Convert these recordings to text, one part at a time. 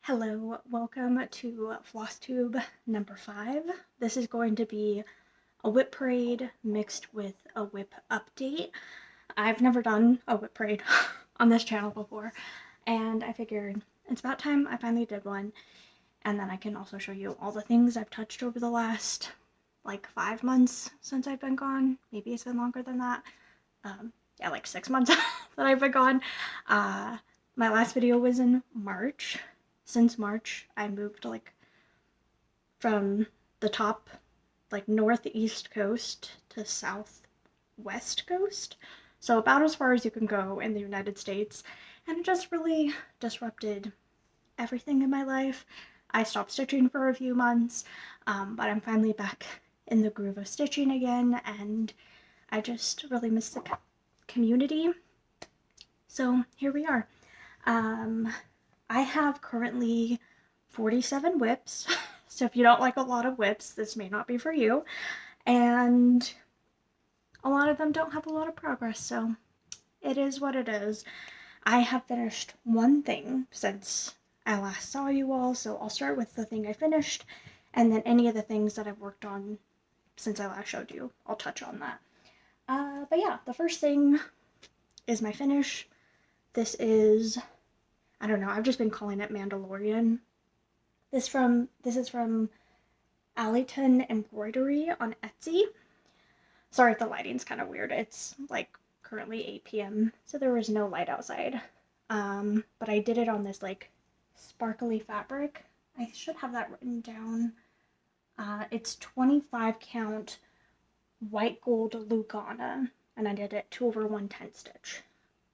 Hello, welcome to Flosstube number 5. This is going to be a WIP parade mixed with a WIP update. I've never done a WIP parade on this channel before, and I figured it's about time I finally did one, and then I can also show you all the things I've touched over the last, like, 5 months since I've been gone. Maybe it's been longer than that. Yeah, like 6 months that I've been gone. My last video was in March. Since March, I moved from the top, northeast coast to southwest coast. So about as far as you can go in the United States. And it just really disrupted everything in my life. I stopped stitching for a few months, but I'm finally back in the groove of stitching again, and I just really miss the community. So here we are. I have currently 47 WIPs, so if you don't like a lot of WIPs, this may not be for you. And a lot of them don't have a lot of progress, so it is what it is. I have finished one thing since I last saw you all, so I'll start with the thing I finished, and then any of the things that I've worked on since I last showed you, I'll touch on that. But yeah, the first thing is my finish. This is, I don't know, I've just been calling it Mandalorian. This is from AlitonEmbroidery on Etsy. Sorry if the lighting's kind of weird. It's like currently 8 p.m. so there was no light outside. But I did it on this like sparkly fabric. I should have that written down. It's 25 count white gold Lugana, and I did it 2/110 stitch.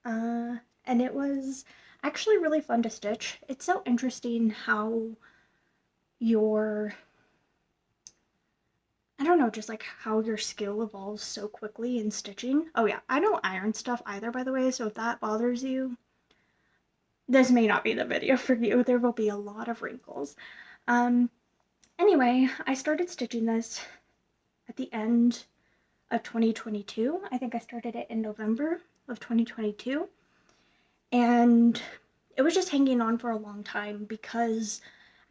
And it was actually really fun to stitch. It's so interesting how I don't know, just like how your skill evolves so quickly in stitching. Oh yeah, I don't iron stuff either, by the way, so if that bothers you, this may not be the video for you. There will be a lot of wrinkles. Anyway, I started stitching this at the end of 2022. I think I started it in November of 2022. And it was just hanging on for a long time because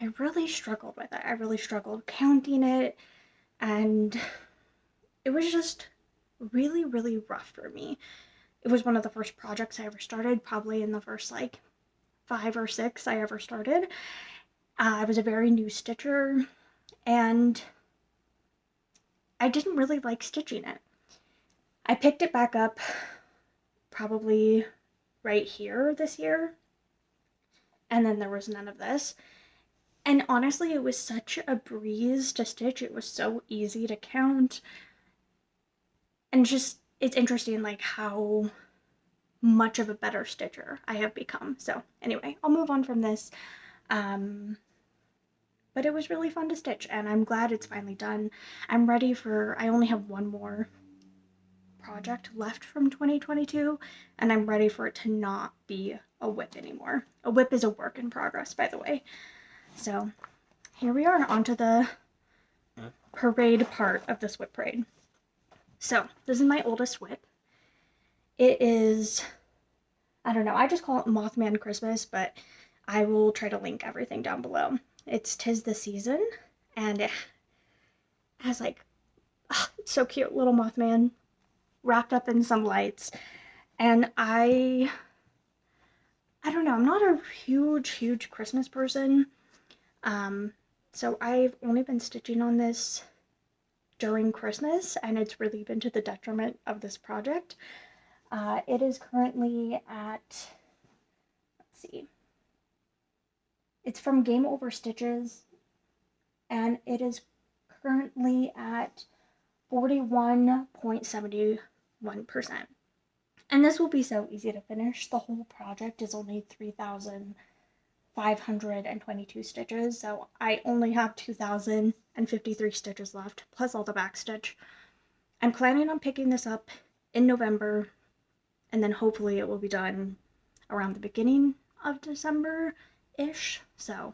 I really struggled with it. I really struggled counting it, and it was just really, really rough for me. It was one of the first projects I ever started, probably in the first like 5 or 6 I ever started. I was a very new stitcher, and I didn't really like stitching it. I picked it back up probably right here this year, and then there was none of this. And honestly, it was such a breeze to stitch. It was so easy to count. And just, it's interesting like how much of a better stitcher I have become. So anyway, I'll move on from this. But it was really fun to stitch, and I'm glad it's finally done. I'm ready for, I only have one more project left from 2022, and I'm ready for it to not be a WIP anymore. A WIP is a work in progress, by the way. So here we are, onto the parade part of this WIP parade. So this is my oldest WIP. It is, I don't know, I just call it Mothman Christmas, but I will try to link everything down below. It's 'Tis the Season, and it has like, it's so cute, little Mothman wrapped up in some lights. And I don't know, I'm not a huge Christmas person. So I've only been stitching on this during Christmas, and it's really been to the detriment of this project. It is currently at, let's see, it's from GameOverStitches, and it is currently at 41.71%. And this will be so easy to finish. The whole project is only 3,522 stitches, so I only have 2,053 stitches left, plus all the backstitch. I'm planning on picking this up in November, and then hopefully it will be done around the beginning of December-ish. So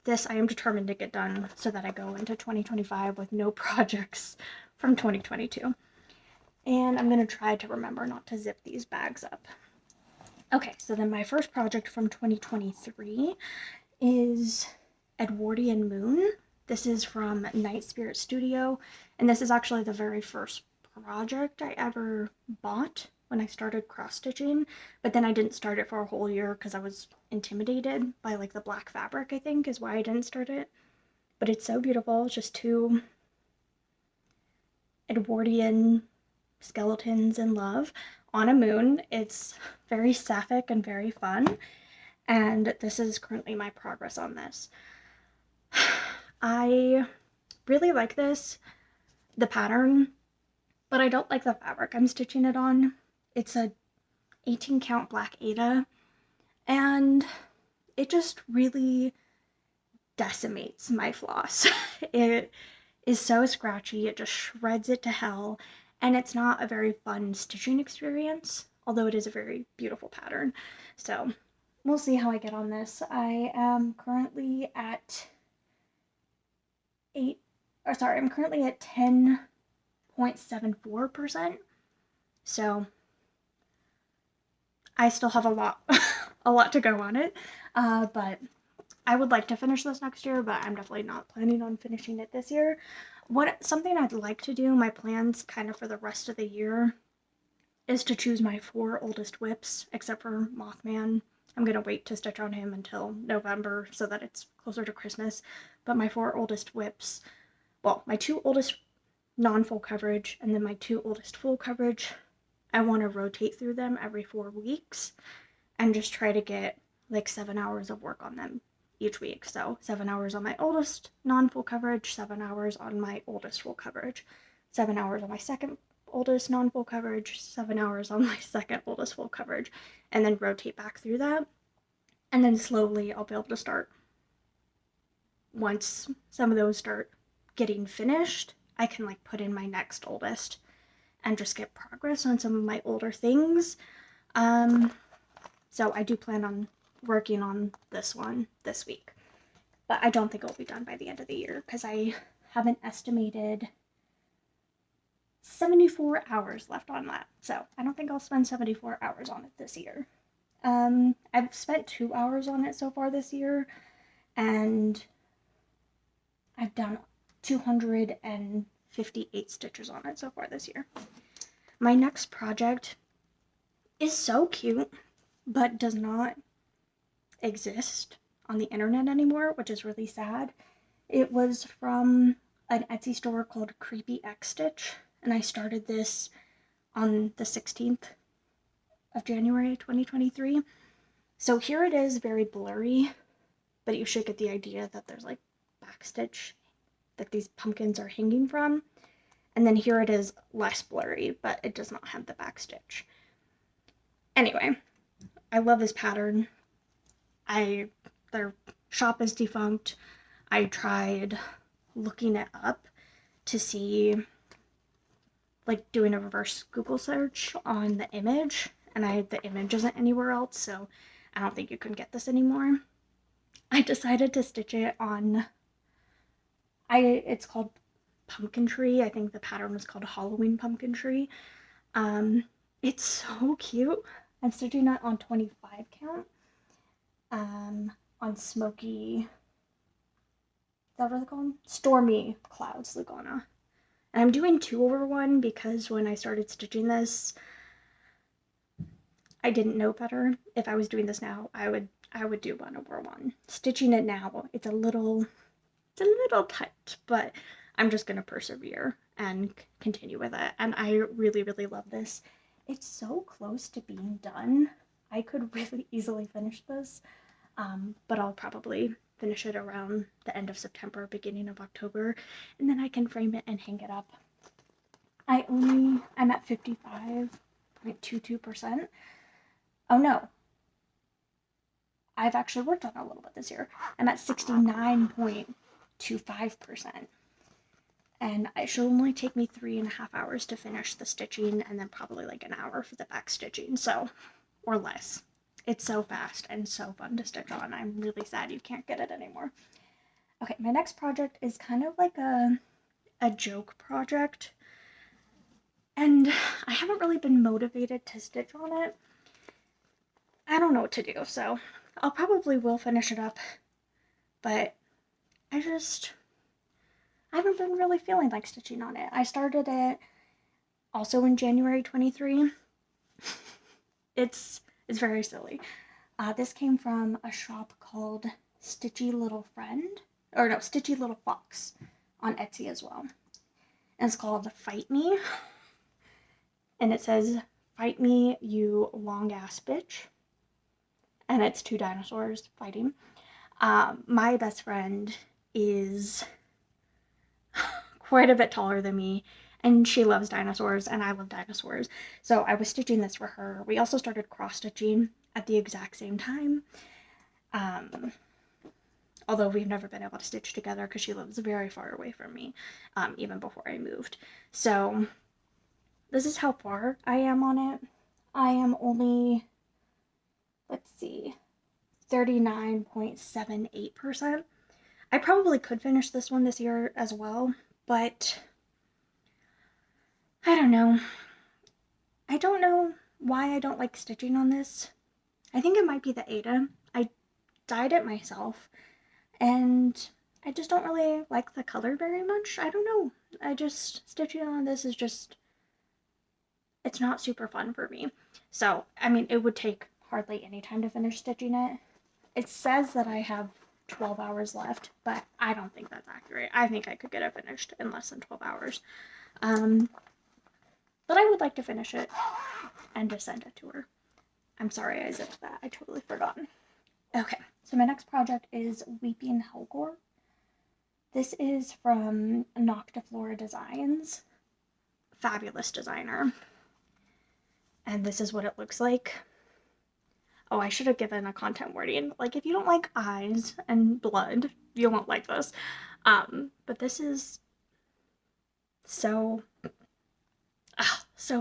this I am determined to get done so that I go into 2025 with no projects from 2022. And I'm going to try to remember not to zip these bags up. Okay, so then my first project from 2023 is Edwardian Moon. This is from Night Spirit Studio, and this is actually the very first project I ever bought when I started cross-stitching, but then I didn't start it for a whole year because I was intimidated by like the black fabric, I think is why I didn't start it. But it's so beautiful. It's just two Edwardian skeletons in love on a moon. It's very sapphic and very fun, and this is currently my progress on this. I really like the pattern, but I don't like the fabric I'm stitching it on. It's a 18 count black Aida, and it just really decimates my floss. It is so scratchy, it just shreds it to hell, and it's not a very fun stitching experience, although it is a very beautiful pattern. So we'll see how I get on this. I am currently at 10.74%. So I still have a lot to go on it, but I would like to finish this next year, but I'm definitely not planning on finishing it this year. Something I'd like to do, my plans kind of for the rest of the year, is to choose my 4 oldest WIPs, except for Mothman. I'm going to wait to stitch on him until November so that it's closer to Christmas. But my 4 oldest WIPs, well, my 2 oldest non-full coverage and then my 2 oldest full coverage, I want to rotate through them every 4 weeks and just try to get like 7 hours of work on them each week. So 7 hours on my oldest non-full coverage, 7 hours on my oldest full coverage, 7 hours on my second oldest non-full coverage, 7 hours on my second oldest full coverage, and then rotate back through that. And then slowly I'll be able to start, once some of those start getting finished, I can like put in my next oldest and just get progress on some of my older things. So I do plan on working on this one this week, but I don't think it'll be done by the end of the year because I have an estimated 74 hours left on that. So I don't think I'll spend 74 hours on it this year. I've spent 2 hours on it so far this year, and I've done 258 stitches on it so far this year. My next project is so cute, but does not exist on the internet anymore, which is really sad. It was from an Etsy store called CreepyXstitch, and I started this on the 16th of January 2023. So here it is, very blurry, but you should get the idea that there's like backstitch that these pumpkins are hanging from. And then here it is less blurry, but it does not have the backstitch. Anyway, I love this pattern. Their shop is defunct. I tried looking it up to see, like doing a reverse Google search on the image, and the image isn't anywhere else, so I don't think you can get this anymore. I decided to stitch it on, it's called Pumpkin Tree. I think the pattern was called Halloween Pumpkin Tree. It's so cute. I'm stitching it on 25 count. On Smoky, is that what they're called? Stormy Clouds Lugana. And I'm doing 2/1 because when I started stitching this, I didn't know better. If I was doing this now, I would do 1/1. Stitching it now, it's a little tight, but I'm just gonna persevere and continue with it. And I really, really love this. It's so close to being done. I could really easily finish this, but I'll probably finish it around the end of September, beginning of October, and then I can frame it and hang it up. I'm at 55.22%. Oh no, I've actually worked on it a little bit this year. I'm at 69.25%. And it should only take me 3.5 hours to finish the stitching, and then probably like an hour for the back stitching, so, or less. It's so fast and so fun to stitch on. I'm really sad you can't get it anymore. Okay, my next project is kind of like a joke project, and I haven't really been motivated to stitch on it. I don't know what to do, so I'll probably will finish it up, but I haven't been really feeling like stitching on it. I started it also in January 23. It's very silly. This came from a shop called StitchyLittleFox on Etsy as well. And it's called Fight Me. And it says, "Fight me, you long ass bitch." And it's 2 dinosaurs fighting. My best friend is quite a bit taller than me, and she loves dinosaurs, and I love dinosaurs. So I was stitching this for her. We also started cross-stitching at the exact same time. Although we've never been able to stitch together because she lives very far away from me, even before I moved. So this is how far I am on it. I am only, let's see, 39.78%. I probably could finish this one this year as well, but I don't know. I don't know why I don't like stitching on this. I think it might be the Ada. I dyed it myself, and I just don't really like the color very much. I don't know. Stitching on this is just, it's not super fun for me. So, I mean, it would take hardly any time to finish stitching it. It says that I have 12 hours left, but I don't think that's accurate. I think I could get it finished in less than 12 hours. But I would like to finish it and just send it to her. I'm sorry I zipped that. I totally forgot. Okay, so my next project is Weeping Hellegore. This is from Noctiflora Designs. Fabulous designer. And this is what it looks like. Oh, I should have given a content warning. Like, if you don't like eyes and blood, you won't like this. But this is so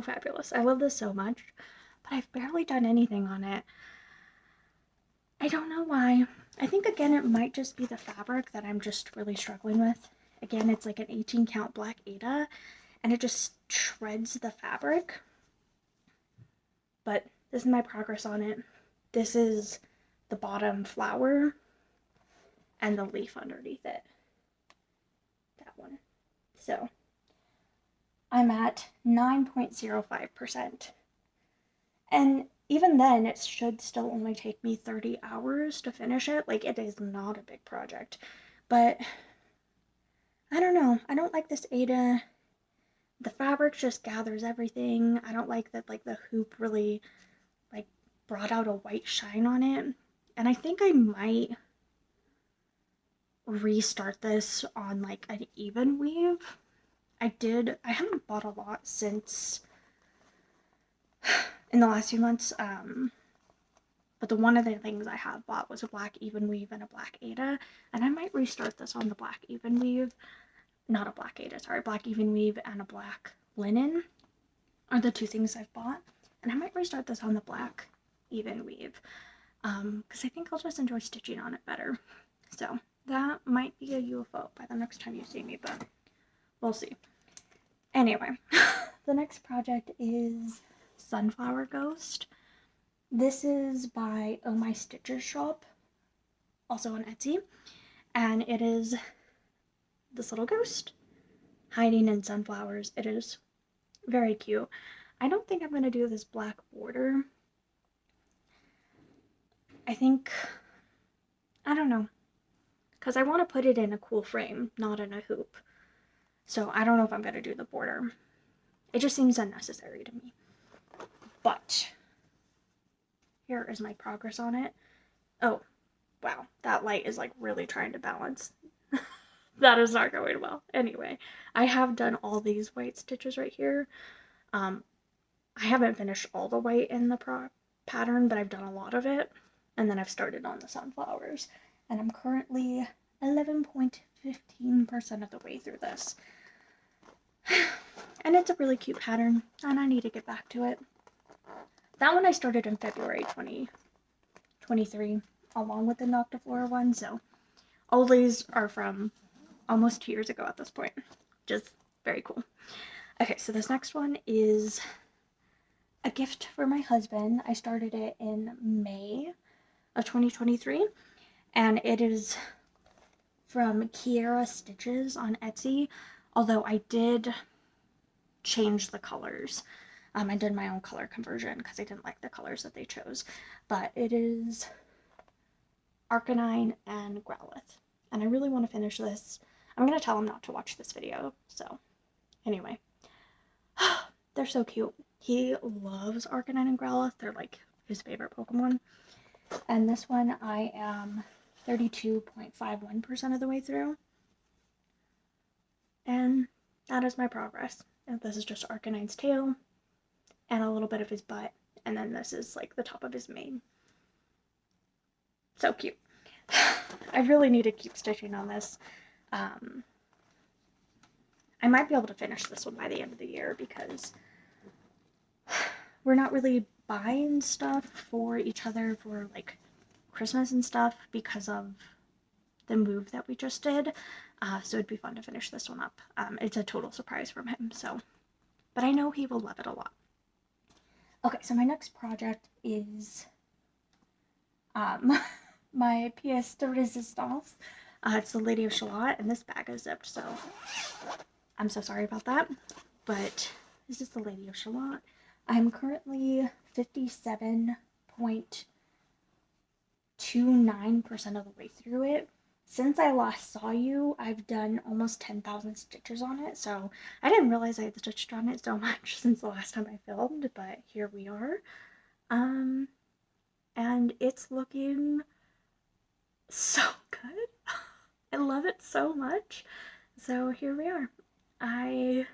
fabulous. I love this so much, but I've barely done anything on it. I don't know why. I think, again, it might just be the fabric that I'm just really struggling with. Again, it's like an 18 count black Ada, and it just shreds the fabric. But this is my progress on it. This is the bottom flower and the leaf underneath it. That one. So I'm at 9.05%. And even then, it should still only take me 30 hours to finish it. Like, it is not a big project. But I don't know. I don't like this Ada. The fabric just gathers everything. I don't like that, like, the hoop really, like, brought out a white shine on it. And I think I might restart this on, like, an even weave. I haven't bought a lot since in the last few months, but one of the things I have bought was a black even weave and a black Ada, and I might restart this on the black even weave. Not a black Ada, sorry, black even weave and a black linen are the 2 things I've bought, and I might restart this on the black even weave, because I think I'll just enjoy stitching on it better. So that might be a UFO by the next time you see me, but we'll see. Anyway, the next project is Sunflower Ghost. This is by OhMyStitchesShop, also on Etsy, and it is this little ghost hiding in sunflowers. It is very cute. I don't think I'm going to do this black border. I don't know, because I want to put it in a cool frame, not in a hoop. So I don't know if I'm going to do the border. It just seems unnecessary to me. But here is my progress on it. Oh, wow. That light is like really trying to balance. That is not going well. Anyway, I have done all these white stitches right here. I haven't finished all the white in the pattern, but I've done a lot of it. And then I've started on the sunflowers. And I'm currently 11.15% of the way through this. And it's a really cute pattern, and I need to get back to it. That one I started in February 2023, along with the Noctiflora one, so all these are from almost 2 years ago at this point. Just very cool. Okay, so this next one is a gift for my husband. I started it in May of 2023, and it is from keirrastitches on Etsy, although I did change the colors. I did my own color conversion because I didn't like the colors that they chose, but it is Arcanine and Growlithe, and I really want to finish this. I'm going to tell him not to watch this video, so anyway. They're so cute. He loves Arcanine and Growlithe. They're like his favorite Pokemon. And this one I am 32.51% of the way through. And that is my progress. And this is just Arcanine's tail and a little bit of his butt. And then this is like the top of his mane. So cute. I really need to keep stitching on this. I might be able to finish this one by the end of the year because we're not really buying stuff for each other for like Christmas and stuff because of the move that we just did. So it'd be fun to finish this one up. It's a total surprise from him, so. But I know he will love it a lot. Okay, so my next project is my pièce de résistance. It's the Lady of Shalott, and this bag is zipped, so I'm so sorry about that. But this is the Lady of Shalott. I'm currently 57.29% of the way through it. Since I last saw you, I've done almost 10,000 stitches on it, so I didn't realize I had stitched on it so much since the last time I filmed, but here we are. And it's looking so good. I love it so much. So here we are. I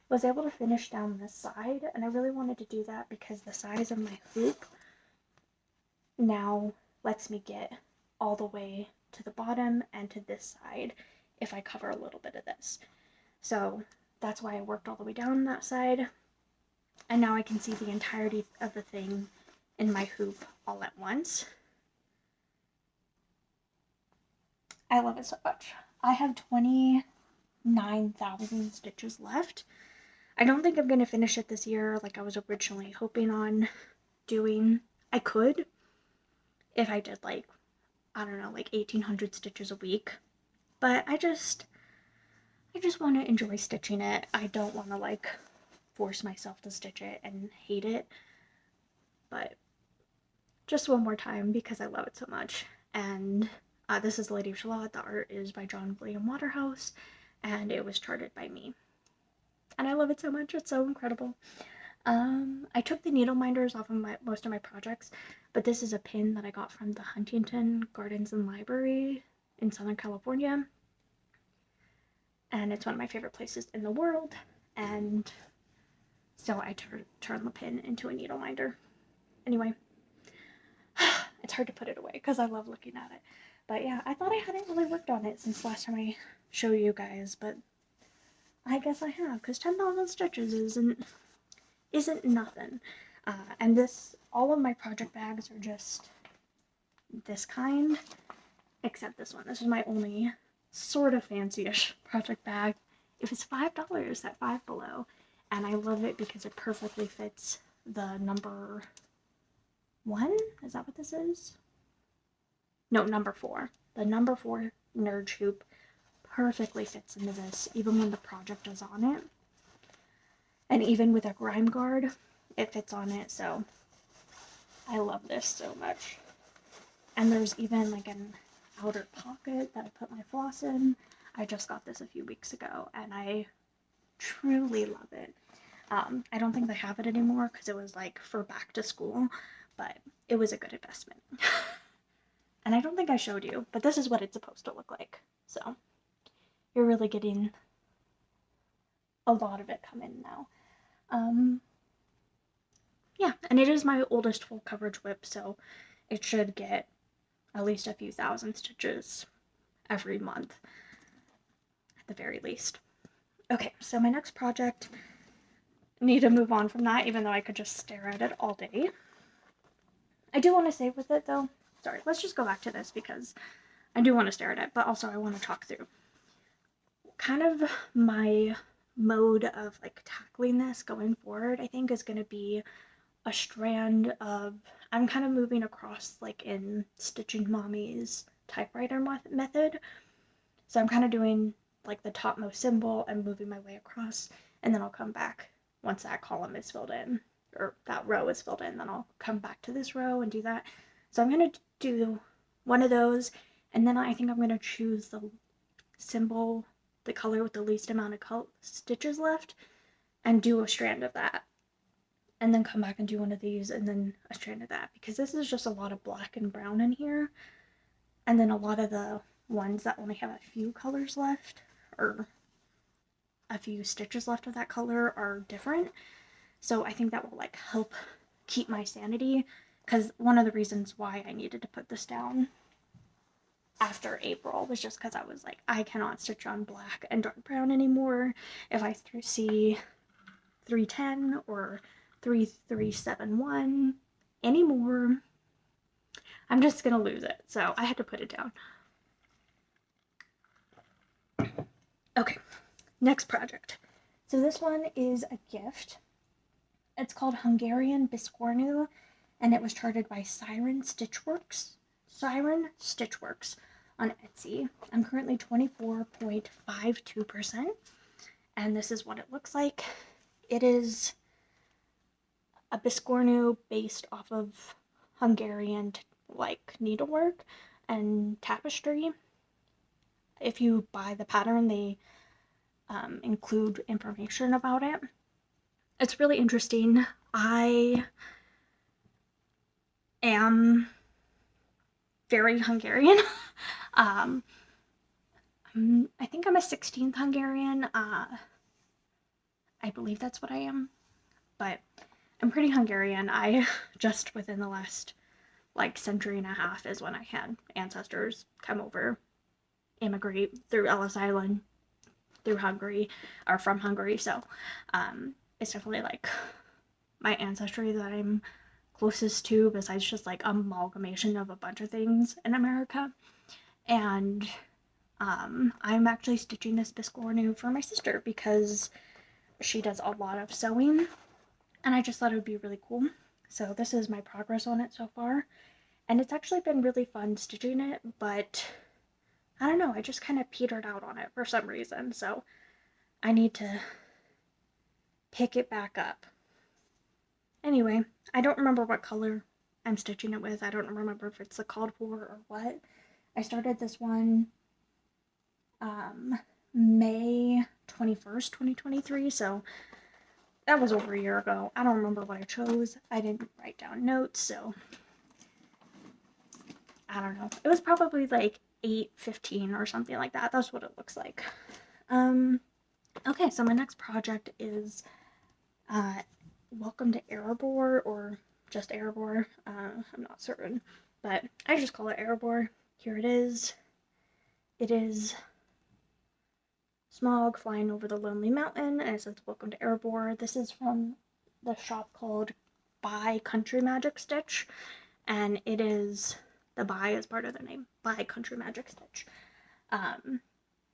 was able to finish down this side, and I really wanted to do that because the size of my hoop now lets me get all the way to the bottom and to this side if I cover a little bit of this. So that's why I worked all the way down that side, and now I can see the entirety of the thing in my hoop all at once. I love it so much. I have 29,000 stitches left. I don't think I'm going to finish it this year like I was originally hoping on doing. I could if I did like, I don't know, like 1,800 stitches a week. But I just want to enjoy stitching it. I don't want to like force myself to stitch it and hate it. But just one more time because I love it so much. And this is Lady of Shalott. The art is by John William Waterhouse, and it was charted by me. And I love it so much. It's so incredible. I took the needle minders off of most of my projects, but this is a pin that I got from the Huntington Gardens and Library in Southern California. And it's one of my favorite places in the world. And so I turned the pin into a needle minder. Anyway, it's hard to put it away because I love looking at it. But yeah, I thought I hadn't really worked on it since last time I showed you guys, but I guess I have, because 10,000 stitches isn't nothing. And all of my project bags are just this kind, except this one. This is my only sort of fancy-ish project bag. It was $5 at Five Below, and I love it because it perfectly fits the number 1. Is that what this is? No, number 4. The number 4 nerd hoop perfectly fits into this, even when the project is on it. And even with a grime guard, it fits on it, so I love this so much. And there's even like an outer pocket that I put my floss in. I just got this a few weeks ago, and I truly love it. I don't think they have it anymore because it was like for back to school, but it was a good investment. And I don't think I showed you, but this is what it's supposed to look like. So you're really getting a lot of it come in now. Yeah, and it is my oldest full coverage WIP, so it should get at least a few thousand stitches every month, at the very least. Okay, so my next project, I need to move on from that, even though I could just stare at it all day. I do want to save with it, though. Sorry, let's just go back to this because I do want to stare at it, but also I want to talk through kind of my mode of like tackling this going forward, I think, is going to be a strand of, I'm kind of moving across like in Stitching Mommy's typewriter method. So I'm kind of doing like the topmost symbol and moving my way across, and then I'll come back once that column is filled in, or that row is filled in, then I'll come back to this row and do that. So I'm going to do one of those, and then I think I'm going to choose the symbol, the color with the least amount of stitches left, and do a strand of that. And then come back and do one of these, and then a strand of that, because this is just a lot of black and brown in here. And then a lot of the ones that only have a few colors left, or a few stitches left of that color, are different. So I think that will like help keep my sanity, because one of the reasons why I needed to put this down after April was just because I was like, I cannot stitch on black and dark brown anymore. If I see 310 or 3371 anymore, I'm just gonna lose it. So I had to put it down. Okay, next project. So this one is a gift. It's called Hungarian Biscornu, and it was charted by Siren Stitchworks on Etsy. I'm currently 24.52%, and this is what it looks like. It is a biscornu based off of Hungarian like needlework and tapestry. If you buy the pattern, they include information about it. It's really interesting. I am very Hungarian. I think I'm a 16th Hungarian. I believe that's what I am, but I'm pretty Hungarian. I just within the last like century and a half is when I had ancestors come over, immigrate through Ellis Island, through Hungary, or from Hungary. So it's definitely like my ancestry that I'm closest to, besides just like amalgamation of a bunch of things in America. And I'm actually stitching this biscornu for my sister because she does a lot of sewing, and I just thought it would be really cool. So this is my progress on it so far, and it's actually been really fun stitching it, but I don't know, I just kind of petered out on it for some reason, so I need to pick it back up. Anyway, I don't remember what color I'm stitching it with. I don't remember if it's the called for or what. I started this one May 21st, 2023, so that was over a year ago. I don't remember what I chose. I didn't write down notes, so I don't know. It was probably like 8:15 or something like that. That's what it looks like. Okay, so my next project is Welcome to Hellegore, or just Hellegore. I'm not certain, but I just call it Hellegore. Here it is. It is Smaug flying over the lonely mountain, and it says Welcome to Hellegore. This is from the shop called By Country Magic Stitch, and it is, the by is part of their name, By Country Magic Stitch.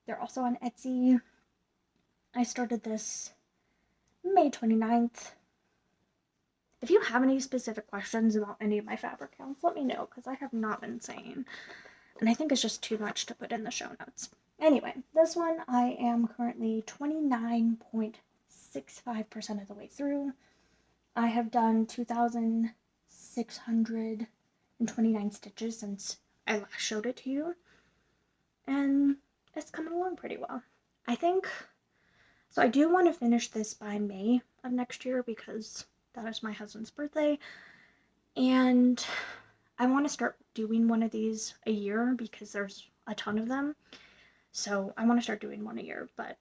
They're also on Etsy. I started this May 29th. If you have any specific questions about any of my fabric counts, let me know, because I have not been saying, and I think it's just too much to put in the show notes. Anyway, this one I am currently 29.65% of the way through. I have done 2,629 stitches since I last showed it to you, and it's coming along pretty well. I think, so I do want to finish this by May of next year because that is my husband's birthday, and I want to start doing one of these a year because there's a ton of them. So I want to start doing one a year, but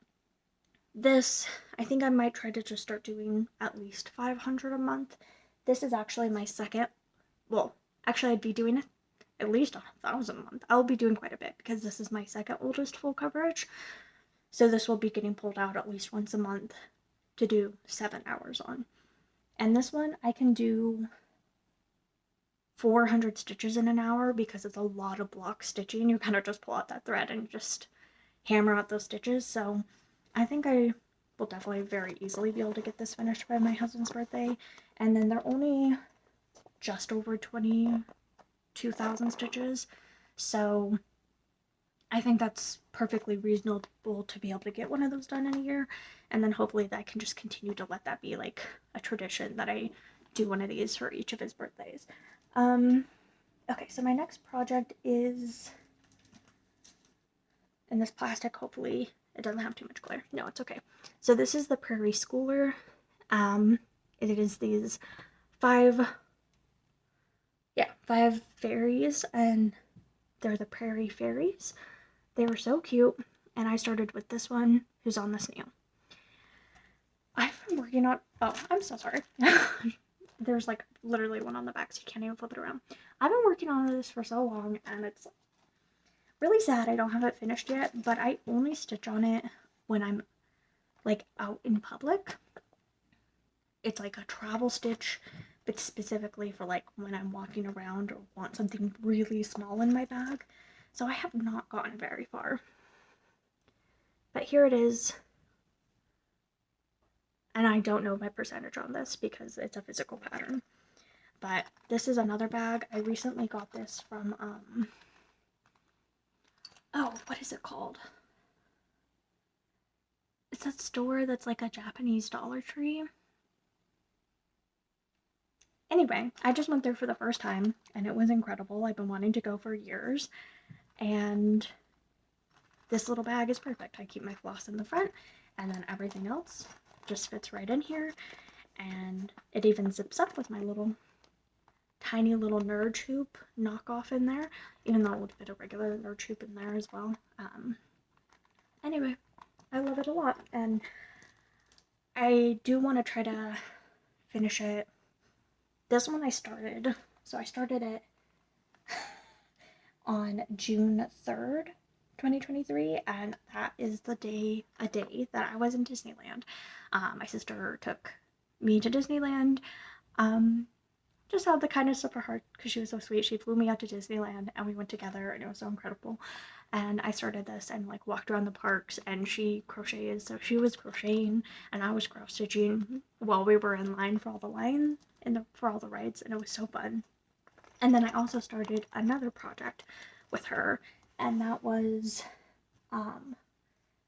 this, I think I might try to just start doing at least 500 a month. This is actually my second, well, actually I'd be doing at least 1,000 a month. I'll be doing quite a bit because this is my second oldest full coverage. So this will be getting pulled out at least once a month to do 7 hours on. And this one I can do 400 stitches in an hour because it's a lot of block stitching. You kind of just pull out that thread and just hammer out those stitches. So I think I will definitely very easily be able to get this finished by my husband's birthday. And then they're only just over 22,000 stitches, so I think that's perfectly reasonable to be able to get one of those done in a year. And then hopefully that I can just continue to let that be like a tradition that I do one of these for each of his birthdays. Okay, so my next project is in this plastic. Hopefully it doesn't have too much glare. No, it's okay. So this is the Prairie Schooler. It is these five fairies, and they're the Prairie Fairies. They were so cute, and I started with this one, who's on the snail. I've been working on, oh, I'm so sorry. There's like literally one on the back, so you can't even flip it around. I've been working on this for so long, and it's really sad I don't have it finished yet, but I only stitch on it when I'm like out in public. It's like a travel stitch, but specifically for like when I'm walking around or want something really small in my bag. So I have not gotten very far. But here it is. And I don't know my percentage on this because it's a physical pattern. But this is another bag. I recently got this from, oh, what is it called? It's that store that's like a Japanese Dollar Tree. Anyway, I just went there for the first time, and it was incredible. I've been wanting to go for years, and this little bag is perfect. I keep my floss in the front, and then everything else just fits right in here, and it even zips up with my little tiny little nerd hoop knockoff in there, even though it would fit a regular nerd hoop in there as well. Anyway, I love it a lot, and I do want to try to finish it. This one I started it on June 3rd, 2023, and that is a day that I was in Disneyland. My sister took me to Disneyland, just out of the kindness of her heart, because she was so sweet. She flew me out to Disneyland, and we went together, and it was so incredible. And I started this and like walked around the parks, and she crochets, so she was crocheting and I was cross stitching while we were in line for all the lines and for all the rides, and it was so fun. And then I also started another project with her, and that was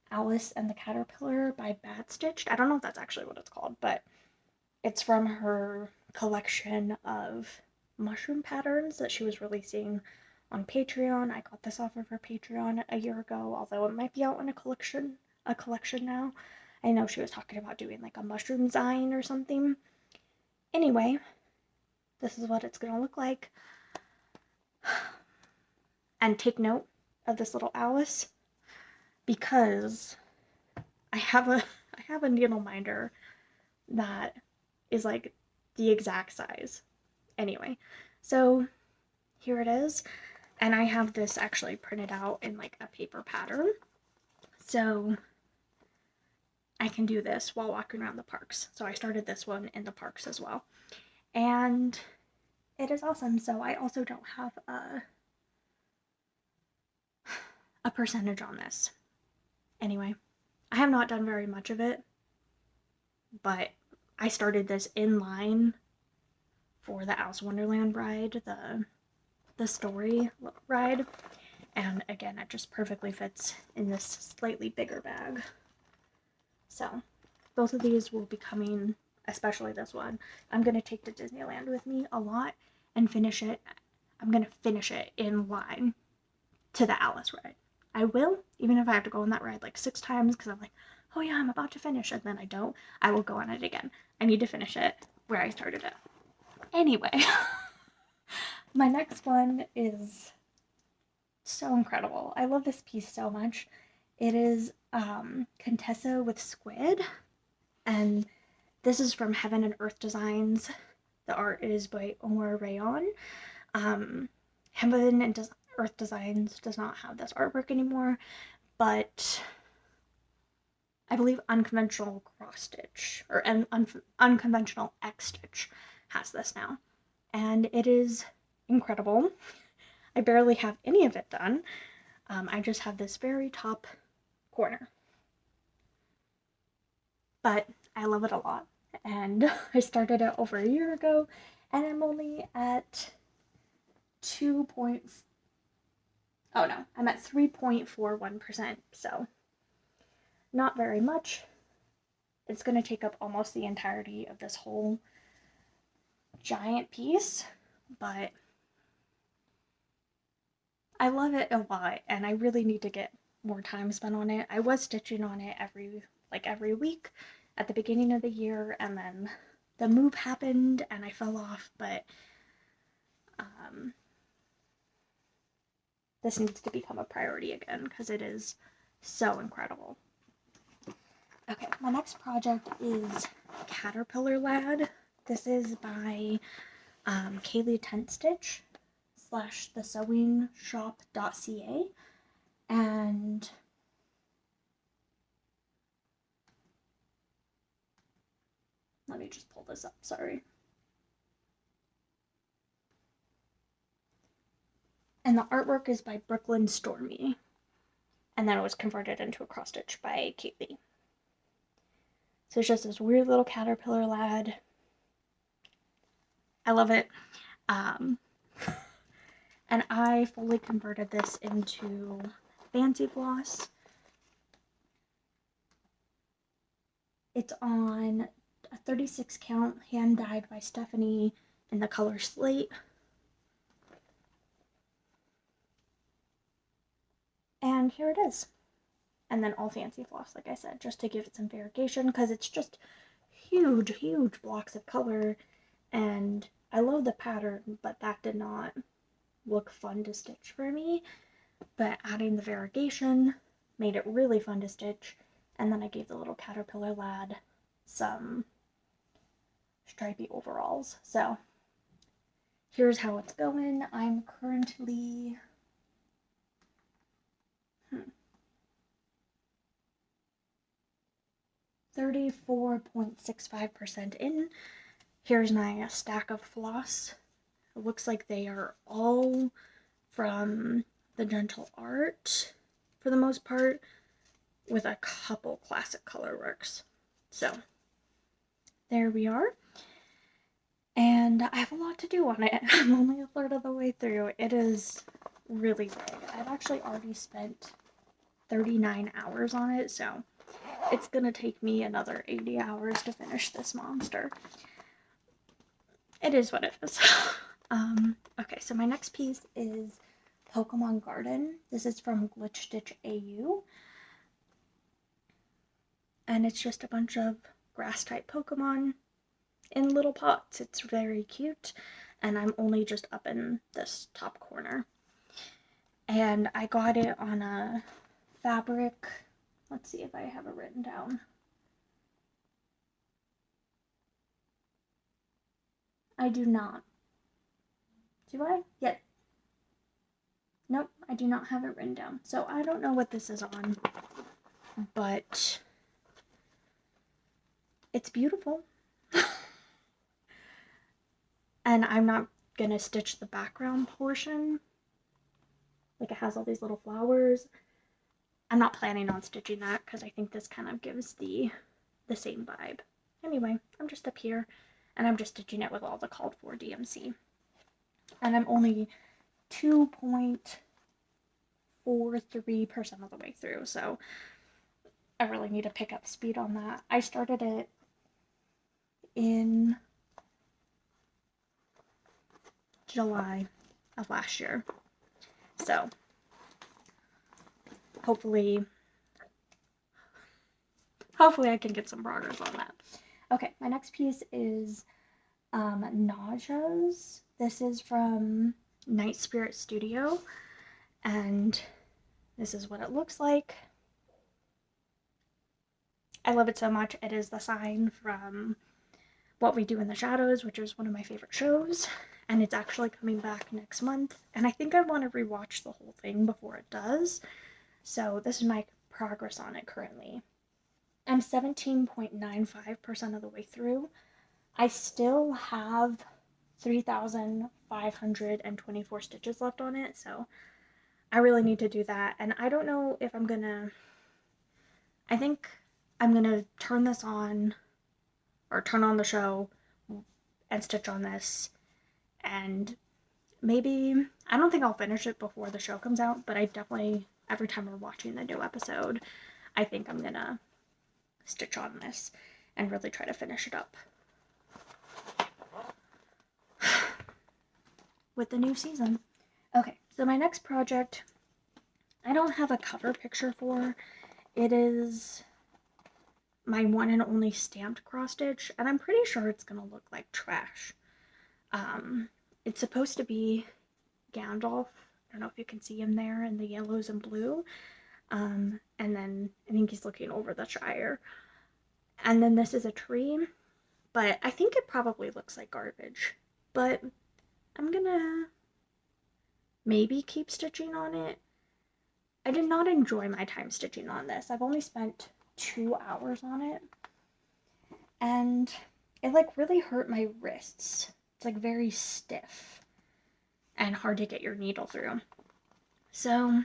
Alice and the Caterpillar by Bad Stitched. I don't know if that's actually what it's called, but it's from her collection of mushroom patterns that she was releasing on Patreon. I got this off of her Patreon a year ago, although it might be out in a collection now. I know she was talking about doing like a mushroom design or something. Anyway, this is what it's gonna look like. And take note of this little Alice, because I have a needle minder that is like the exact size. Anyway, so here it is, and I have this actually printed out in like a paper pattern, so I can do this while walking around the parks. So I started this one in the parks as well, and it is awesome. So I also don't have a percentage on this. Anyway, I have not done very much of it, but I started this in line for the Alice in Wonderland ride, the story ride, and again, it just perfectly fits in this slightly bigger bag. So both of these will be coming, especially this one, I'm going to take to Disneyland with me a lot and finish it. I'm going to finish it in line to the Alice ride. I will, even if I have to go on that ride like 6 times, because I'm like, oh yeah, I'm about to finish, and then I don't. I will go on it again. I need to finish it where I started it. Anyway, my next one is so incredible. I love this piece so much. It is Contessa with squid, and this is from Heaven and Earth Designs. The art is by OhMyStitchesShop. Heaven and Earth Designs does not have this artwork anymore, but I believe Unconventional Cross Stitch or Unconventional X Stitch has this now, and it is incredible. I barely have any of it done. I just have this very top corner. but I love it a lot. And I started it over a year ago, and I'm only at 3.41%, so not very much. It's going to take up almost the entirety of this whole giant piece, but I love it a lot, and I really need to get more time spent on it. I was stitching on it every week at the beginning of the year, and then the move happened and I fell off, but this needs to become a priority again because it is so incredible. Okay, my next project is Caterpillar Lad. This is by KaylieTentStitch / thesewingshop.ca, and let me just pull this up, sorry. And the artwork is by Brooklyn Stormy, and then it was converted into a cross stitch by Kaylee. So it's just this weird little caterpillar lad. I love it. And I fully converted this into fancy floss. It's on a 36 count, hand dyed by Stephanie in the color Slate. And here it is. And then all fancy floss, like I said, just to give it some variegation, because it's just huge, huge blocks of color. And I love the pattern, but that did not look fun to stitch for me. But adding the variegation made it really fun to stitch. And then I gave the little caterpillar lad some stripy overalls. So here's how it's going. I'm currently 34.65% in. Here's my stack of floss. It looks like they are all from the Gentle Art for the most part, with a couple classic color works. So there we are. And I have a lot to do on it. I'm only a third of the way through. It is really big. I've actually already spent 39 hours on it, so it's gonna take me another 80 hours to finish this monster. It is what it is. Okay, so my next piece is Pokemon Garden. This is from Glitch Stitch AU. And it's just a bunch of grass type Pokemon in little pots. It's very cute. And I'm only just up in this top corner. And I got it on a fabric. Let's see if I have it written down. I do not. Do I? Yeah. Nope, I do not have it written down. So I don't know what this is on, but it's beautiful. And I'm not gonna stitch the background portion. Like, it has all these little flowers. I'm not planning on stitching that because I think this kind of gives the same vibe. Anyway, I'm just up here and I'm just stitching it with all the called for DMC. And I'm only 2.43% of the way through, so I really need to pick up speed on that. I started it in July of last year, so hopefully I can get some progress on that. Okay, my next piece is Nauseas. This is from Night Spirit Studio, and this is what it looks like. I love it so much. It is the sign from What We Do in the Shadows, which is one of my favorite shows, and it's actually coming back next month, and I think I want to rewatch the whole thing before it does. So this is my progress on it currently. I'm 17.95% of the way through. I still have 3,524 stitches left on it, so I really need to do that. And I don't know if I'm gonna, I think I'm going to turn this on, or turn on the show and stitch on this, and maybe, I don't think I'll finish it before the show comes out, but I definitely, every time we're watching the new episode, I think I'm going to stitch on this and really try to finish it up with the new season. Okay, so my next project, I don't have a cover picture for. It is my one and only stamped cross stitch, and I'm pretty sure it's gonna look like trash. It's supposed to be Gandalf. I don't know if you can see him there in the yellows and blue. And then I think he's looking over the Shire. And then this is a tree, but I think it probably looks like garbage. But I'm gonna maybe keep stitching on it. I did not enjoy my time stitching on this. I've only spent 2 hours on it, and it like really hurt my wrists. It's like very stiff and hard to get your needle through. So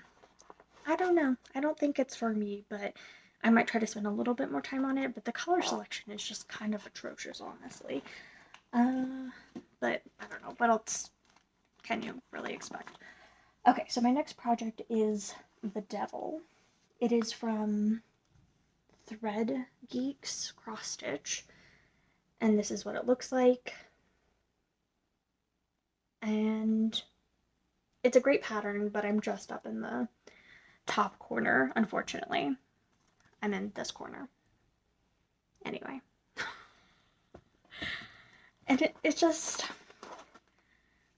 I don't know. I don't think it's for me, but I might try to spend a little bit more time on it. But the color selection is just kind of atrocious, honestly. But I don't know. What else can you really expect? Okay, so my next project is the Devil. It is from Thread Geeks cross stitch, and this is what it looks like. And it's a great pattern, but I'm just up in the top corner, unfortunately. I'm in this corner. Anyway. And it's just,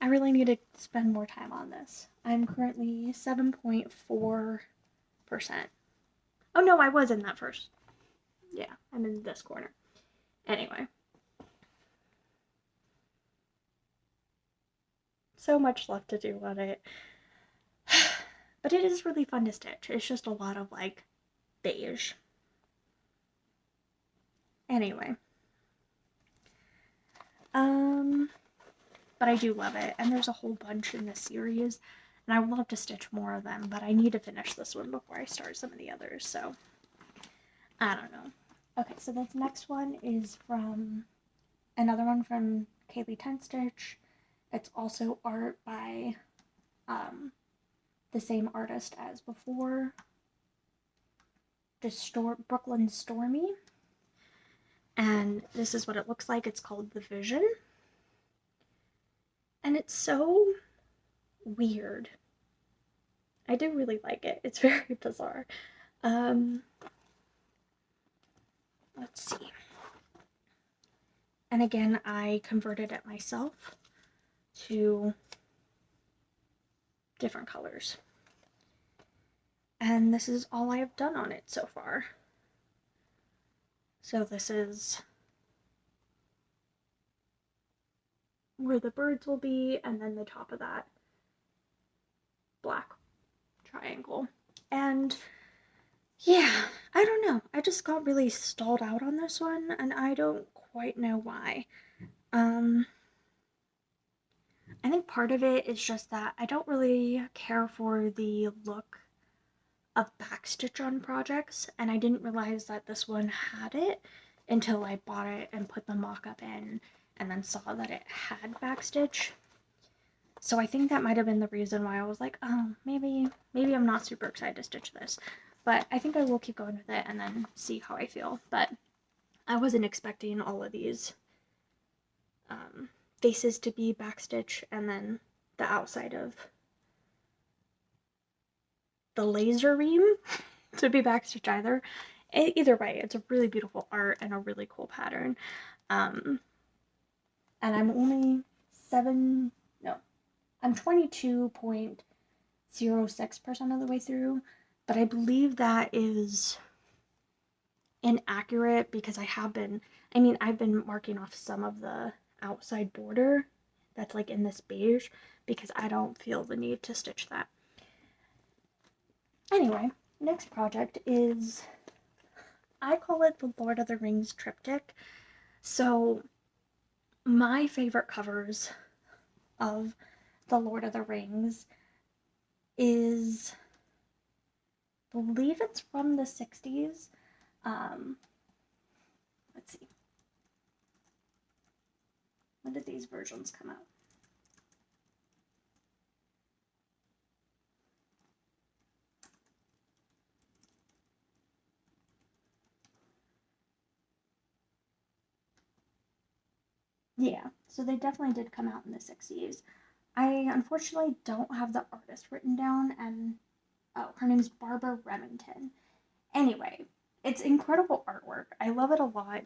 I really need to spend more time on this. I'm currently 7.4%. Oh no, I was in that first. Yeah, I'm in this corner. Anyway. So much left to do on it. But it is really fun to stitch. It's just a lot of like beige. Anyway. But I do love it, and there's a whole bunch in this series, and I would love to stitch more of them, but I need to finish this one before I start some of the others, so I don't know. Okay, so this next one is from another one from Kaylee 10 Stitch. It's also art by the same artist as before, Brooklyn Stormy, and this is what it looks like. It's called The Vision. And it's so weird. I do really like it. It's very bizarre. Let's see. And again, I converted it myself to different colors. And this is all I have done on it so far. So this is where the birds will be, and then the top of that black triangle. And yeah, I don't know. I just got really stalled out on this one, and I don't quite know why. I think part of it is just that I don't really care for the look of backstitch on projects, and I didn't realize that this one had it until I bought it and put the mock-up in, and then saw that it had backstitch. So I think that might have been the reason why I was like, oh, maybe I'm not super excited to stitch this. But I think I will keep going with it and then see how I feel. But I wasn't expecting all of these faces to be backstitch, and then the outside of the laser ream to be backstitch either. Either way, it's a really beautiful art and a really cool pattern. And I'm only I'm 22.06% of the way through, but I believe that is inaccurate because I've been marking off some of the outside border that's like in this beige because I don't feel the need to stitch that. Anyway, next project is, I call it the Lord of the Rings triptych. So my favorite covers of the Lord of the Rings is, I believe it's from the 60s. Let's see. When did these versions come out? Yeah, so they definitely did come out in the 60s. I unfortunately don't have the artist written down, and oh, her name's Barbara Remington. Anyway, it's incredible artwork. I love it a lot,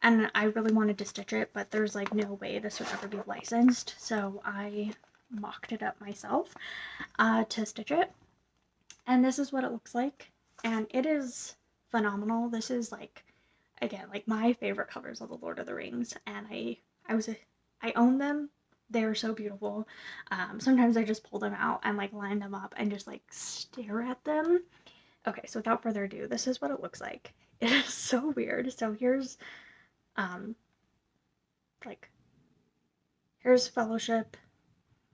and I really wanted to stitch it, but there's like no way this would ever be licensed, so I mocked it up myself to stitch it. And this is what it looks like, and it is phenomenal. This is like, again, like my favorite covers of the Lord of the Rings, and I own them. They're so beautiful. Sometimes I just pull them out and like line them up and just like stare at them. Okay, so without further ado, this is what it looks like. It is so weird. So here's like, here's Fellowship.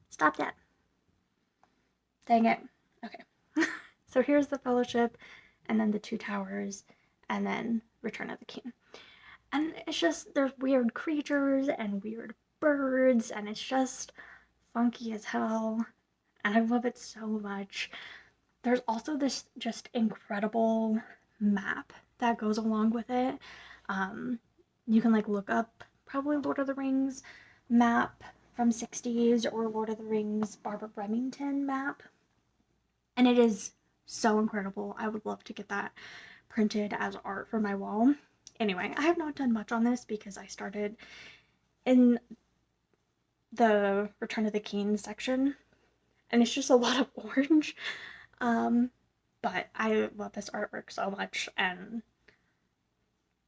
Stop that. Dang it. Okay. So here's the Fellowship, and then the Two Towers, and then Return of the King. And it's just, there's weird creatures and weird birds, and it's just funky as hell, and I love it so much. There's also this just incredible map that goes along with it. You can like look up probably Lord of the Rings map from 60s or Lord of the Rings Barbara Remington map, and it is so incredible. I would love to get that printed as art for my wall. Anyway, I have not done much on this because I started in the Return of the King section, and it's just a lot of orange. But I love this artwork so much, and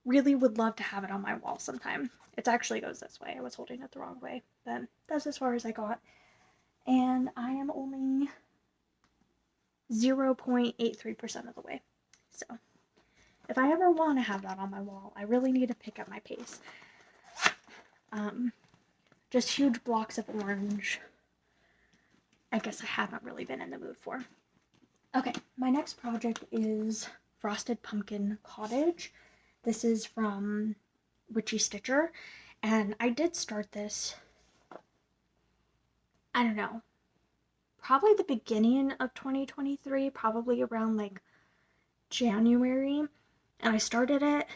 really would love to have it on my wall sometime. It actually goes this way. I was holding it the wrong way, but that's as far as I got. And I am only 0.83% of the way. So if I ever want to have that on my wall, I really need to pick up my pace. Just huge blocks of orange. I guess I haven't really been in the mood for. Okay, my next project is Frosted Pumpkin Cottage. This is from Witchy Stitcher, and I did start this, I don't know, probably the beginning of 2023, probably around like January, and I started it,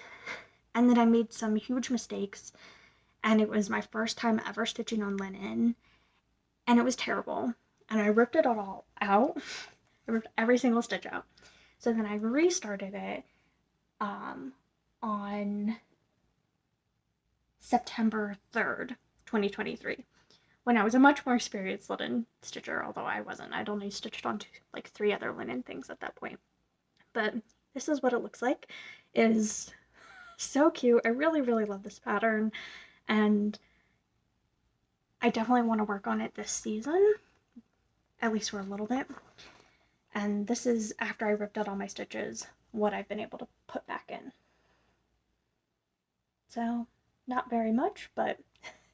and then I made some huge mistakes, and it was my first time ever stitching on linen, and it was terrible, and I ripped it all out. I ripped every single stitch out. So then I restarted it on September 3rd, 2023, when I was a much more experienced linen stitcher, although I wasn't. I'd only stitched on like 3 other linen things at that point. But this is what it looks like. It is so cute. I really, really love this pattern, and I definitely want to work on it this season, at least for a little bit. And this is, after I ripped out all my stitches, what I've been able to put back in. So, not very much, but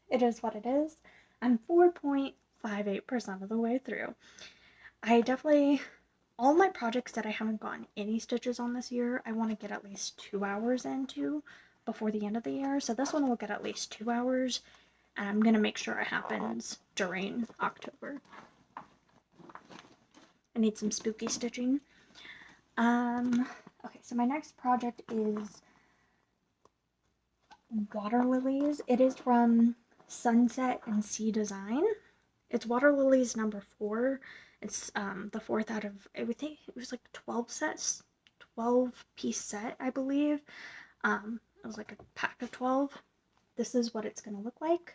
it is what it is. I'm 4.58% of the way through. I definitely, all my projects that I haven't gotten any stitches on this year, I want to get at least 2 hours into before the end of the year. So this one will get at least 2 hours, and I'm going to make sure it happens during October. I need some spooky stitching. Okay, so my next project is Water Lilies. It is from Sunset and Sea Design. It's Water Lilies number 4. It's the 4th out of, I think it was like 12 sets, 12-piece set, I believe. It was like a pack of 12. This is what it's going to look like.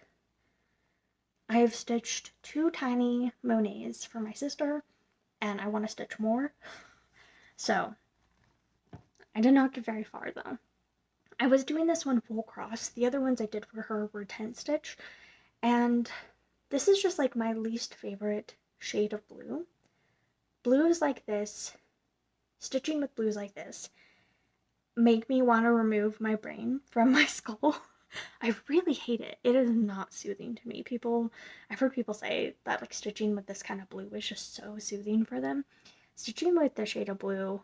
I have stitched 2 tiny Monets for my sister, and I want to stitch more. So, I did not get very far though. I was doing this one full cross. The other ones I did for her were 10 stitch, and this is just like my least favorite shade of blue. Blues like this, stitching with blues like this, make me want to remove my brain from my skull. I really hate it. It is not soothing to me. I've heard people say that like stitching with this kind of blue is just so soothing for them. Stitching with the shade of blue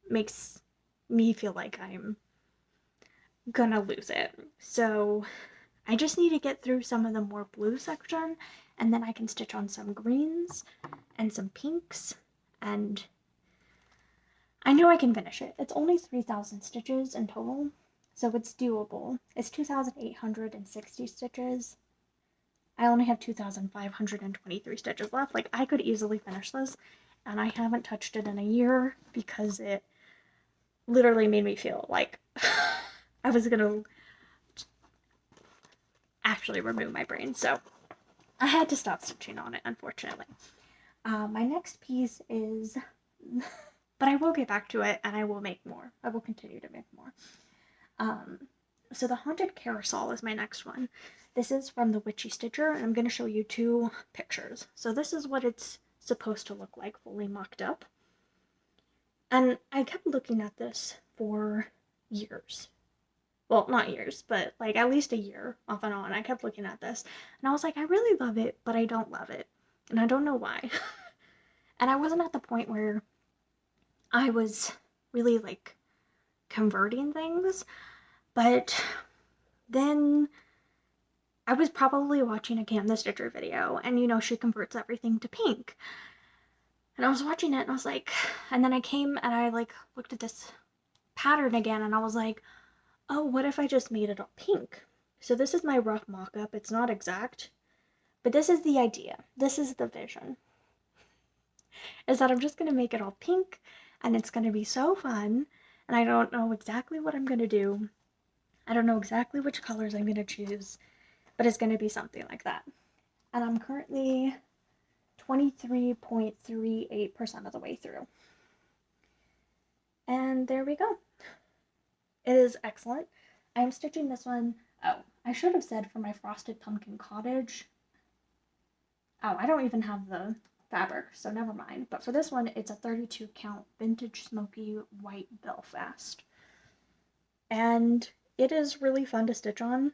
makes me feel like I'm gonna lose it. So I just need to get through some of the more blue section, and then I can stitch on some greens and some pinks, and I know I can finish it. It's only 3,000 stitches in total, so it's doable. It's 2,860 stitches. I only have 2,523 stitches left. Like, I could easily finish this, and I haven't touched it in a year because it literally made me feel like I was gonna actually remove my brain. So I had to stop stitching on it, unfortunately. My next piece is, but I will get back to it and I will make more. I will continue to make more. So the Haunted Carousel is my next one. This is from the Witchy Stitcher, and I'm going to show you 2 pictures. So this is what it's supposed to look like, fully mocked up. And I kept looking at this for years. Well, not years, but like at least a year off and on. I kept looking at this, and I was like, I really love it, but I don't love it. And I don't know why. And I wasn't at the point where I was really like converting things, but then I was probably watching a Cam the Stitcher video, and you know, she converts everything to pink. And I was watching it and I was like, and then I came and I like looked at this pattern again and I was like, oh, what if I just made it all pink? So this is my rough mock-up. It's not exact, but this is the idea. This is the vision. Is that I'm just going to make it all pink, and it's going to be so fun, and I don't know exactly what I'm going to do. I don't know exactly which colors I'm going to choose, but it's going to be something like that. And I'm currently 23.38% of the way through. And there we go. It is excellent. I am stitching this one. Oh, I should have said for my Frosted Pumpkin Cottage. Oh, I don't even have the fabric, so never mind. But for this one, it's a 32 count vintage smoky white Belfast. And it is really fun to stitch on.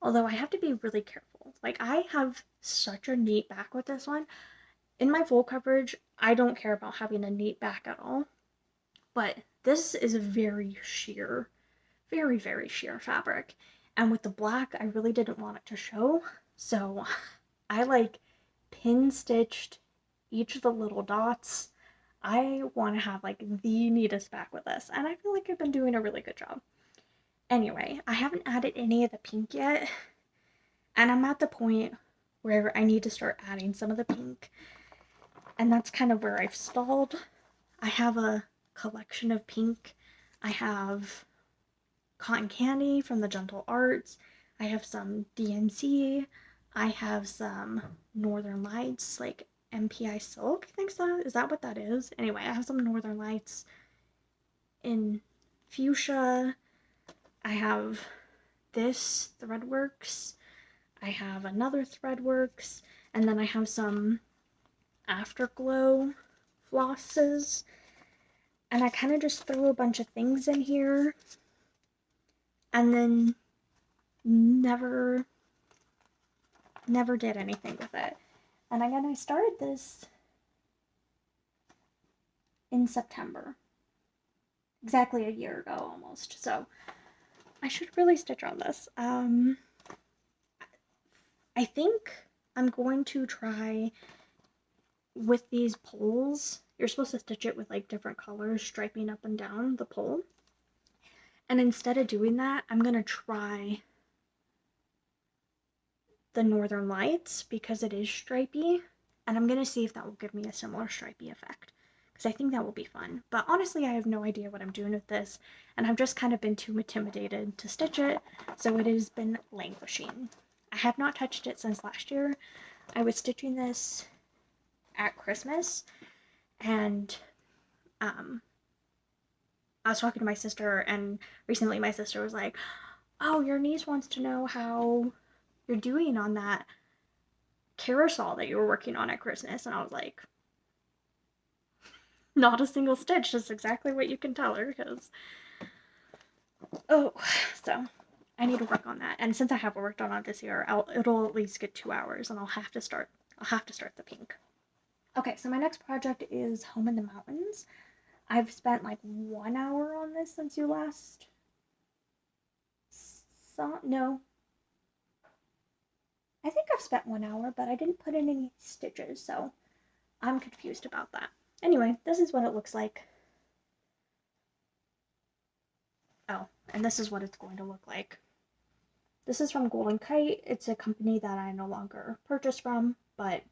Although I have to be really careful. Like, I have such a neat back with this one. In my full coverage, I don't care about having a neat back at all. But this is a very sheer, very, very sheer fabric. And with the black, I really didn't want it to show. So I like pin stitched each of the little dots. I want to have like the neatest back with this. And I feel like I've been doing a really good job. Anyway, I haven't added any of the pink yet. And I'm at the point where I need to start adding some of the pink. And that's kind of where I've stalled. I have a collection of pink. I have cotton candy from the Gentle Arts. I have some DNC. I have some Northern Lights, like MPI Silk, I think so. Is that what that is? Anyway, I have some Northern Lights in fuchsia. I have this Threadworks. I have another Threadworks. And then I have some Afterglow flosses. And I kind of just threw a bunch of things in here. And then never did anything with it. And again, I started this in September. Exactly a year ago almost. So I should really stitch on this. I think I'm going to try with these poles. You're supposed to stitch it with like different colors striping up and down the pole. And instead of doing that, I'm going to try the Northern Lights because it is stripy. And I'm going to see if that will give me a similar stripy effect. Because I think that will be fun. But honestly, I have no idea what I'm doing with this. And I've just kind of been too intimidated to stitch it. So it has been languishing. I have not touched it since last year. I was stitching this at Christmas. And I was talking to my sister, and recently my sister was like, oh, your niece wants to know how you're doing on that carousel that you were working on at Christmas. And I was like, not a single stitch. That's exactly what you can tell her, because so I need to work on that. And since I haven't worked on it this year, it'll at least get 2 hours, and I'll have to start the pink. Okay, so my next project is Home in the Mountains. I've spent like 1 hour on this since you last saw. No. I think I've spent 1 hour, but I didn't put in any stitches, so I'm confused about that. Anyway, this is what it looks like. Oh, and this is what it's going to look like. This is from Golden Kite. It's a company that I no longer purchase from, but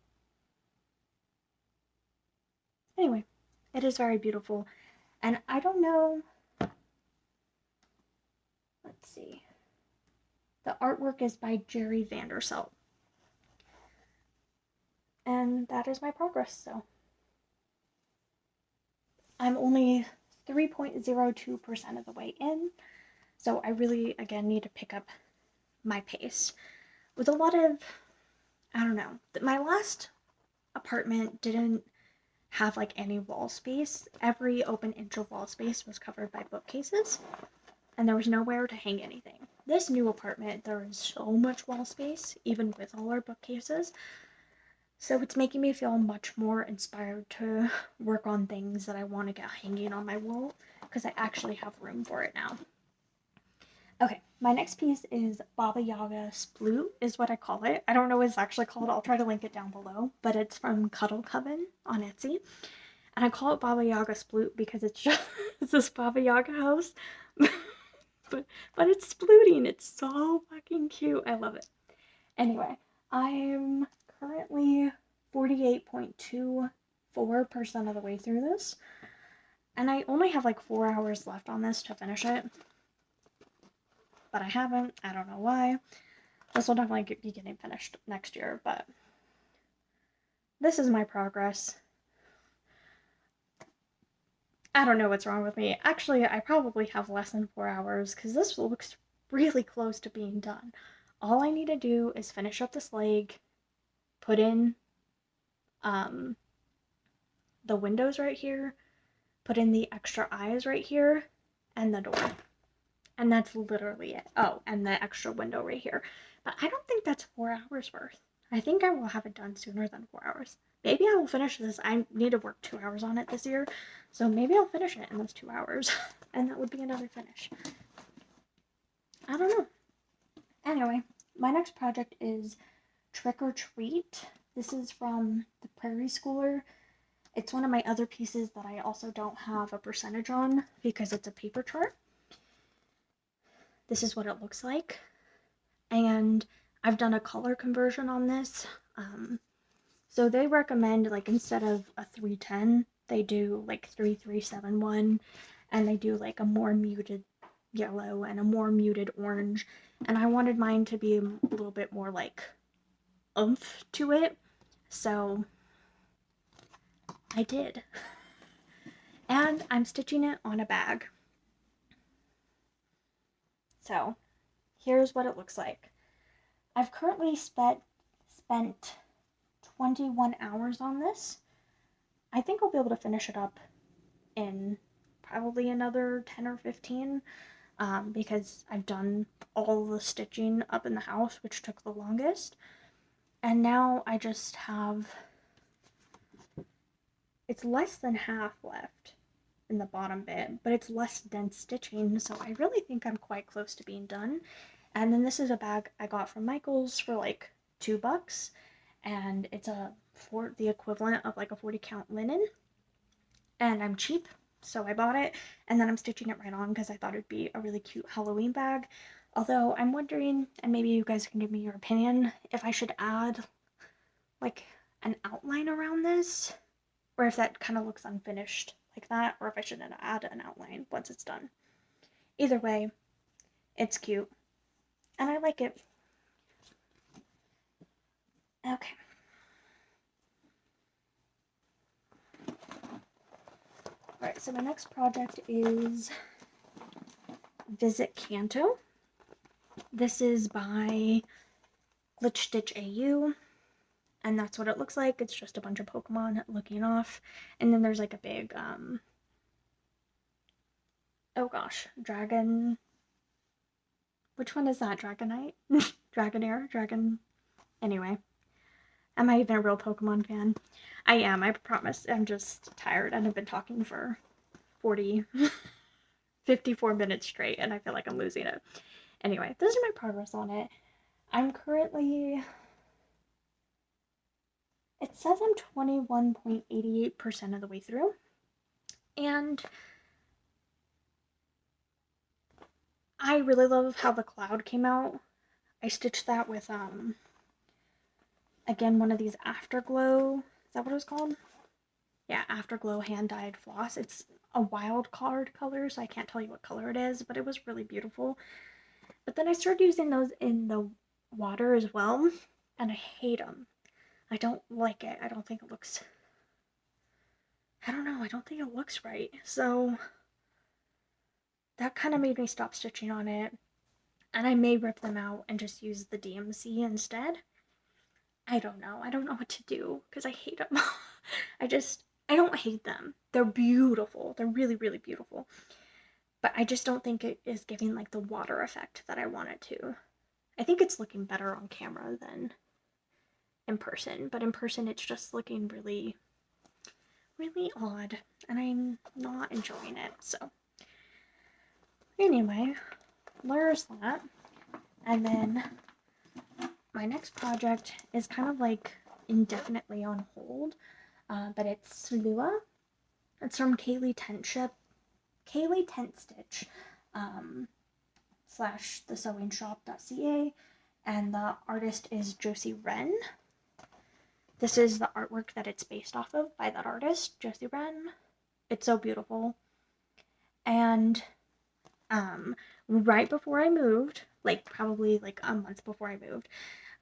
anyway, it is very beautiful. And I don't know, let's see. The artwork is by Jerry Vanderselt. And that is my progress, so. I'm only 3.02% of the way in, so I really, again, need to pick up my pace. With a lot of, I don't know, my last apartment didn't have like any wall space. Every open inch of wall space was covered by bookcases, and there was nowhere to hang anything. This new apartment, there is so much wall space, even with all our bookcases. So it's making me feel much more inspired to work on things that I want to get hanging on my wall, because I actually have room for it now. Okay, my next piece is Baba Yaga Sploot, is what I call it. I don't know what it's actually called. I'll try to link it down below, but it's from Cuddle Coven on Etsy. And I call it Baba Yaga Sploot because it's just it's this Baba Yaga house. but it's splooting. It's so fucking cute. I love it. Anyway, I'm currently 48.24% of the way through this. And I only have like 4 hours left on this to finish it. But I haven't. I don't know why. This will definitely be getting finished next year, but this is my progress. I don't know what's wrong with me. Actually, I probably have less than 4 hours because this looks really close to being done. All I need to do is finish up this leg, put in the windows right here, put in the extra eyes right here, and the door. And that's literally it. Oh, and the extra window right here. But I don't think that's 4 hours worth. I think I will have it done sooner than 4 hours. Maybe I will finish this. I need to work 2 hours on it this year. So maybe I'll finish it in those 2 hours. And that would be another finish. I don't know. Anyway, my next project is Trick or Treat. This is from the Prairie Schooler. It's one of my other pieces that I also don't have a percentage on because it's a paper chart. This is what it looks like. And I've done a color conversion on this. So they recommend, like, instead of a 310, they do like 3371, and they do like a more muted yellow and a more muted orange. And I wanted mine to be a little bit more like oomph to it. So I did. And I'm stitching it on a bag. So here's what it looks like. I've currently spent 21 hours on this. I think I'll be able to finish it up in probably another 10 or 15 because I've done all the stitching up in the house, which took the longest. And now I just have, it's less than half left in the bottom bit, but it's less dense stitching, so I really think I'm quite close to being done. And then this is a bag I got from Michael's for like $2, and it's for the equivalent of like a 40 count linen, and I'm cheap, so I bought it. And then I'm stitching it right on because I thought it'd be a really cute Halloween bag. Although I'm wondering, and maybe you guys can give me your opinion, if I should add like an outline around this, or if that kind of looks unfinished like that, or if I should add an outline once it's done. Either way, it's cute, and I like it. Okay. Alright, so my next project is Visit Kanto. This is by Glitch Stitch AU, and that's what it looks like. It's just a bunch of Pokemon looking off, and then there's like a big, oh gosh, dragon, which one is that? Dragonite? Dragonair? Dragon, anyway. Am I even a real Pokemon fan? I am, I promise. I'm just tired and I've been talking for 54 minutes straight, and I feel like I'm losing it. Anyway, this is my progress on it. I'm currently, it says I'm 21.88% of the way through, and I really love how the cloud came out. I stitched that with, again, one of these Afterglow, is that what it was called? Yeah, Afterglow hand-dyed floss. It's a wild card color, so I can't tell you what color it is, but it was really beautiful. But then I started using those in the water as well, and I hate them. I don't like it. I don't think it looks, I don't know, I don't think it looks right. So that kind of made me stop stitching on it, and I may rip them out and just use the DMC instead. I don't know what to do because I hate them. I don't hate them. They're beautiful. They're really, really beautiful. But I just don't think it is giving like the water effect that I want it to. I think it's looking better on camera than in person, but in person it's just looking really, really odd, and I'm not enjoying it. So anyway, there's that. And then my next project is kind of like indefinitely on hold, but it's Lua. It's from Kaylee Tent Stitch slash thesewingshop.ca, and the artist is Josie Wren. This is the artwork that it's based off of by that artist, Josie Wren. It's so beautiful. And right before I moved, like probably like a month before I moved,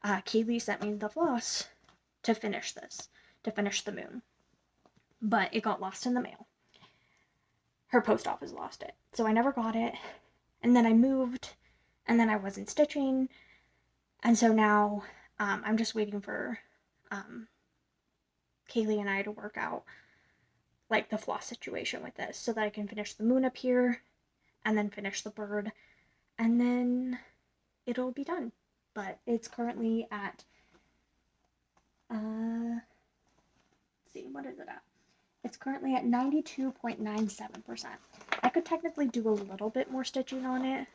Kaylee sent me the floss to finish this, to finish the moon. But it got lost in the mail. Her post office lost it, so I never got it. And then I moved, and then I wasn't stitching, and so now I'm just waiting for Kaylee and I to work out like the floss situation with this so that I can finish the moon up here and then finish the bird, and then it'll be done. But it's currently at let's see, what is it at? It's currently at 92.97%. I could technically do a little bit more stitching on it,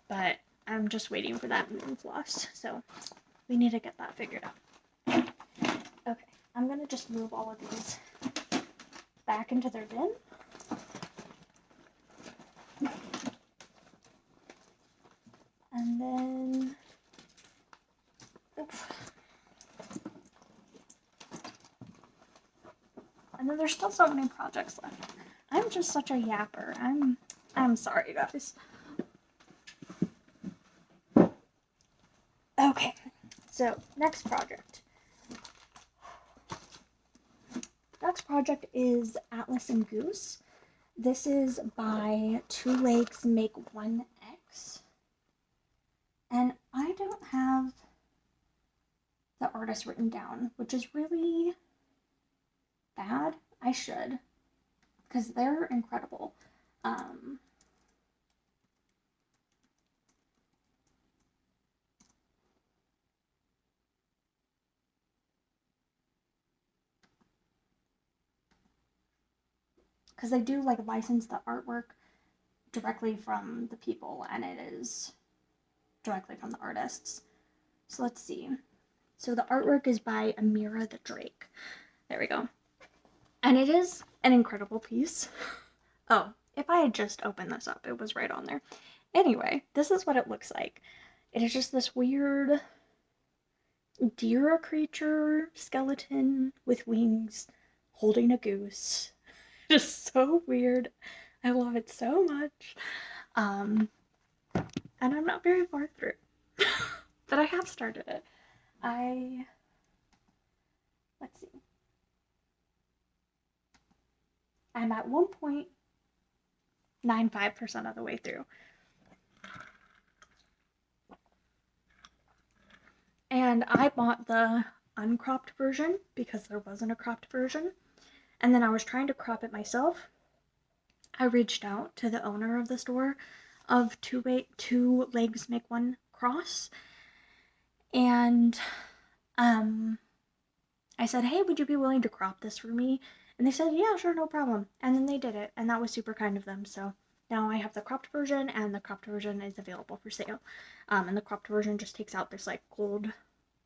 but I'm just waiting for that moon floss, so we need to get that figured out. Okay, I'm gonna just move all of these back into their bin. And then, oops. And then there's still so many projects left. I'm just such a yapper. I'm sorry, guys. Okay, so next project. Next project is Atlas and Goose. This is by Two Legs Make One X. And I don't have the artist written down, which is really bad. I should, because they're incredible. Because they do like license the artwork directly from the people, and it is directly from the artists. So let's see. So the artwork is by Amira the Drake. There we go. And it is an incredible piece. Oh, if I had just opened this up, it was right on there. Anyway, this is what it looks like. It is just this weird deer creature skeleton with wings holding a goose. Just so weird. I love it so much. And I'm not very far through. But I have started it. Let's see. I'm at 1.95% of the way through. And I bought the uncropped version because there wasn't a cropped version. And then I was trying to crop it myself. I reached out to the owner of the store of Two Legs Make One Cross. And I said, hey, would you be willing to crop this for me? And they said, yeah, sure, no problem. And then they did it, and that was super kind of them. So now I have the cropped version, and the cropped version is available for sale. And the cropped version just takes out this like gold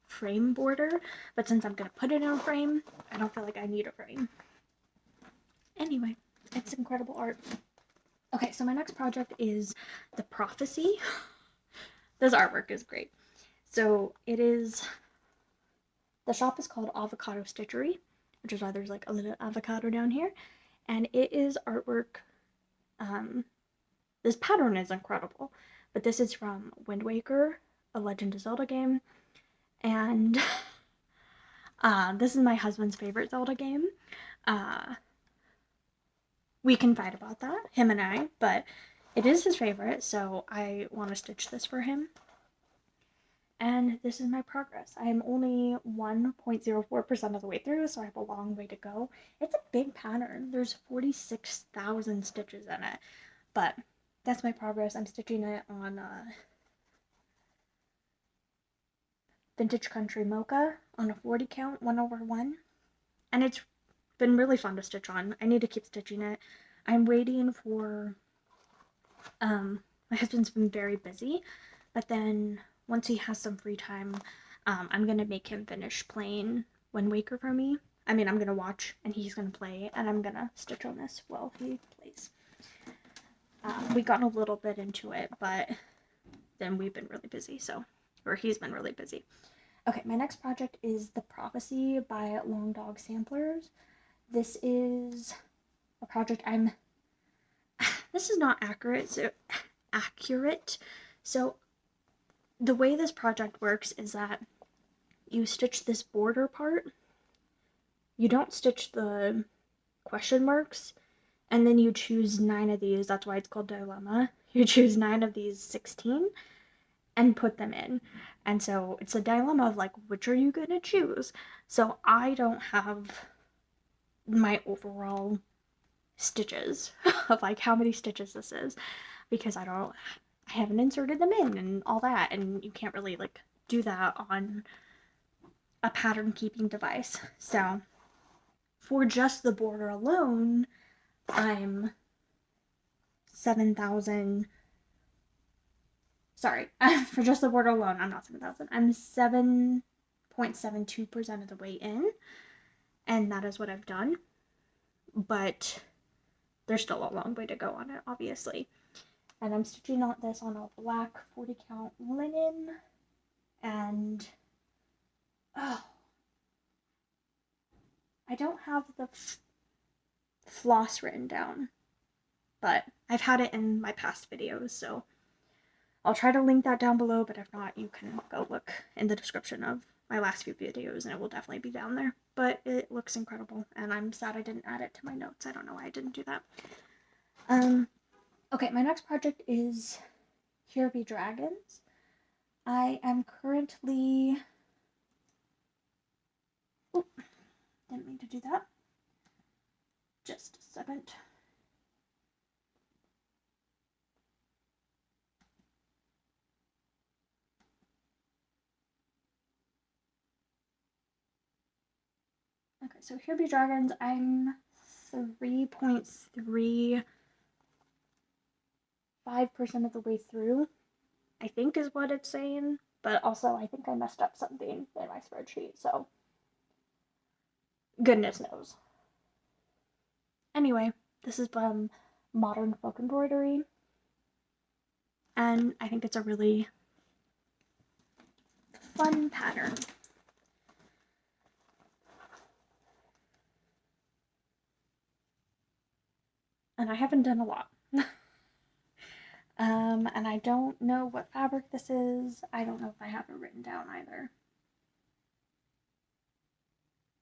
frame border, but since I'm gonna put it in a frame, I don't feel like I need a frame. Anyway, it's incredible art. Okay, so my next project is the Prophecy. This artwork is great. So it is, the shop is called Avocado Stitchery, which is why there's like a little avocado down here, and it is artwork. This pattern is incredible, but this is from Wind Waker, a Legend of Zelda game, and this is my husband's favorite Zelda game. We can fight about that, him and I, but it is his favorite, so I want to stitch this for him. And this is my progress. I am only 1.04% of the way through, so I have a long way to go. It's a big pattern. There's 46,000 stitches in it, but that's my progress. I'm stitching it on Vintage Country Mocha on a 40 count, 1/1, and it's been really fun to stitch on. I need to keep stitching it. I'm waiting for, my husband's been very busy, but then once he has some free time, I'm gonna make him finish playing Wind Waker for me. I mean, I'm gonna watch and he's gonna play, and I'm gonna stitch on this while he plays. We got a little bit into it, but then we've been really busy, or he's been really busy. Okay, my next project is The Prophecy by Long Dog Samplers. This is a project this is not accurate. So the way this project works is that you stitch this border part. You don't stitch the question marks, and then you choose 9 of these. That's why it's called Dilemma. You choose 9 of these 16 and put them in. And so it's a dilemma of like, which are you gonna choose? So I don't have my overall stitches of like how many stitches this is, because I haven't inserted them in and all that, and you can't really like do that on a pattern keeping device. So for just the border alone, I'm 7,000. Sorry, for just the border alone, I'm not 7,000. I'm 7.72% of the way in, and that is what I've done. But there's still a long way to go on it, obviously. And I'm stitching out this on a black 40 count linen, and I don't have the floss written down, but I've had it in my past videos, so I'll try to link that down below, but if not, you can go look in the description of my last few videos and it will definitely be down there. But it looks incredible, and I'm sad I didn't add it to my notes. I don't know why I didn't do that. Okay, my next project is Hereby Dragons. I am currently... Oh, didn't mean to do that. Just a second. Okay, so Hereby Dragons, I'm 3.35% of the way through, I think is what it's saying, but also I think I messed up something in my spreadsheet, so goodness knows. Anyway, this is from Modern Folk Embroidery, and I think it's a really fun pattern. And I haven't done a lot. And I don't know what fabric this is. I don't know if I have it written down either.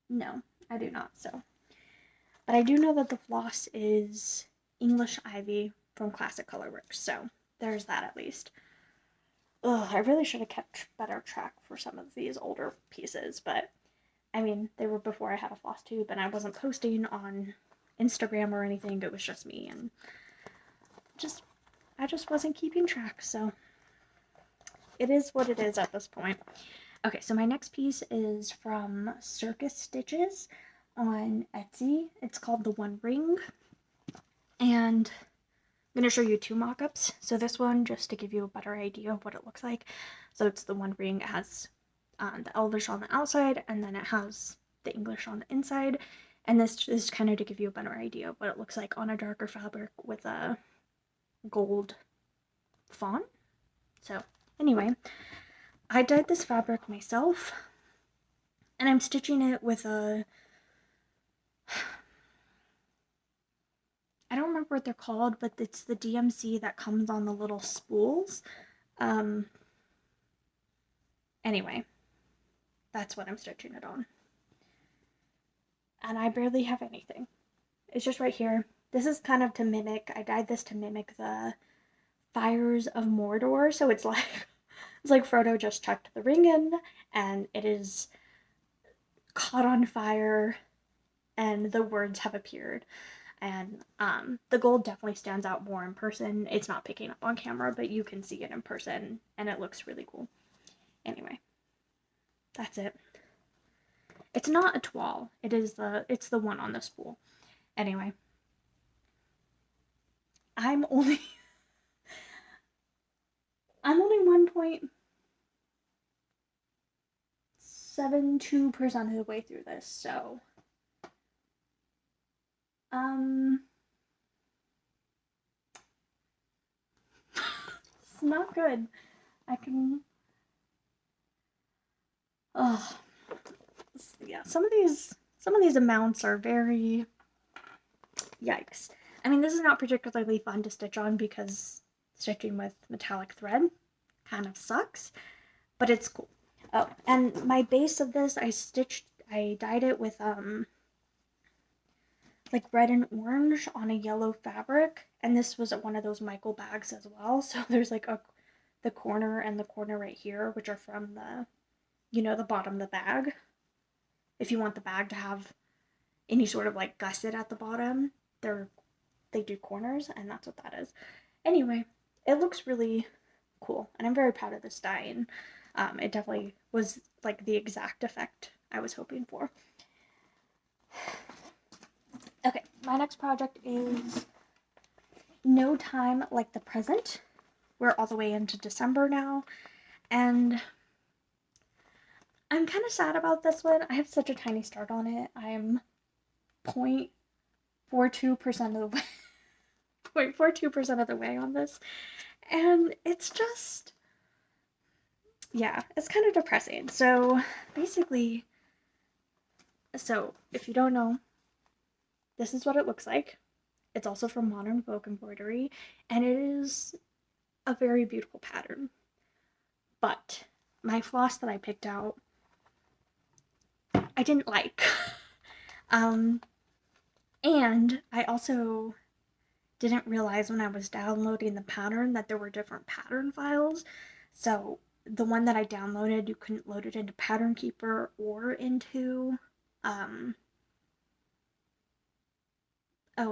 No, I do not, so. But I do know that the floss is English Ivy from Classic Colorworks, so there's that at least. Ugh, I really should have kept better track for some of these older pieces, but I mean, they were before I had a Flosstube, and I wasn't posting on Instagram or anything. It was just me, and I just wasn't keeping track, so it is what it is at this point. Okay, so my next piece is from Circus Stitches. on Etsy. It's called the One Ring, and I'm going to show you two mock-ups. So this one, just to give you a better idea of what it looks like. So it's the One Ring. It has the Elvish on the outside, and then it has the English on the inside. And this is kind of to give you a better idea of what it looks like on a darker fabric with a gold font. So anyway, I dyed this fabric myself, and I'm stitching it with a, I don't remember what they're called, but it's the DMC that comes on the little spools. Anyway, that's what I'm stitching it on. And I barely have anything. It's just right here. This is kind of to mimic, I dyed this to mimic the fires of Mordor. So it's like Frodo just chucked the ring in and it is caught on fire and the words have appeared. And the gold definitely stands out more in person. It's not picking up on camera, but you can see it in person and it looks really cool. Anyway, that's it. It's not a toile. It's the one on the spool. Anyway, I'm only 1.72% of the way through this, so it's not good. I can yeah, some of these amounts are very yikes. I mean, this is not particularly fun to stitch on because stitching with metallic thread kind of sucks, but it's cool. Oh, and my base of this, I dyed it with like red and orange on a yellow fabric, and this was one of those Michael bags as well. So there's like the corner and the corner right here, which are from the, you know, the bottom of the bag. If you want the bag to have any sort of like gusset at the bottom, they do corners, and that's what that is. Anyway, it looks really cool, and I'm very proud of this dye, and it definitely was like the exact effect I was hoping for. Okay, my next project is No Time Like the Present. We're all the way into December now, and I'm kind of sad about this one. I have such a tiny start on it. I'm 0.42% of the way 0.42% of the way on this, and it's just, yeah, it's kind of depressing. So basically, if you don't know, this is what it looks like. It's also from Modern Folk Embroidery, and it is a very beautiful pattern. But my floss that I picked out, I didn't like. And I also didn't realize when I was downloading the pattern that there were different pattern files. So the one that I downloaded, you couldn't load it into Pattern Keeper or into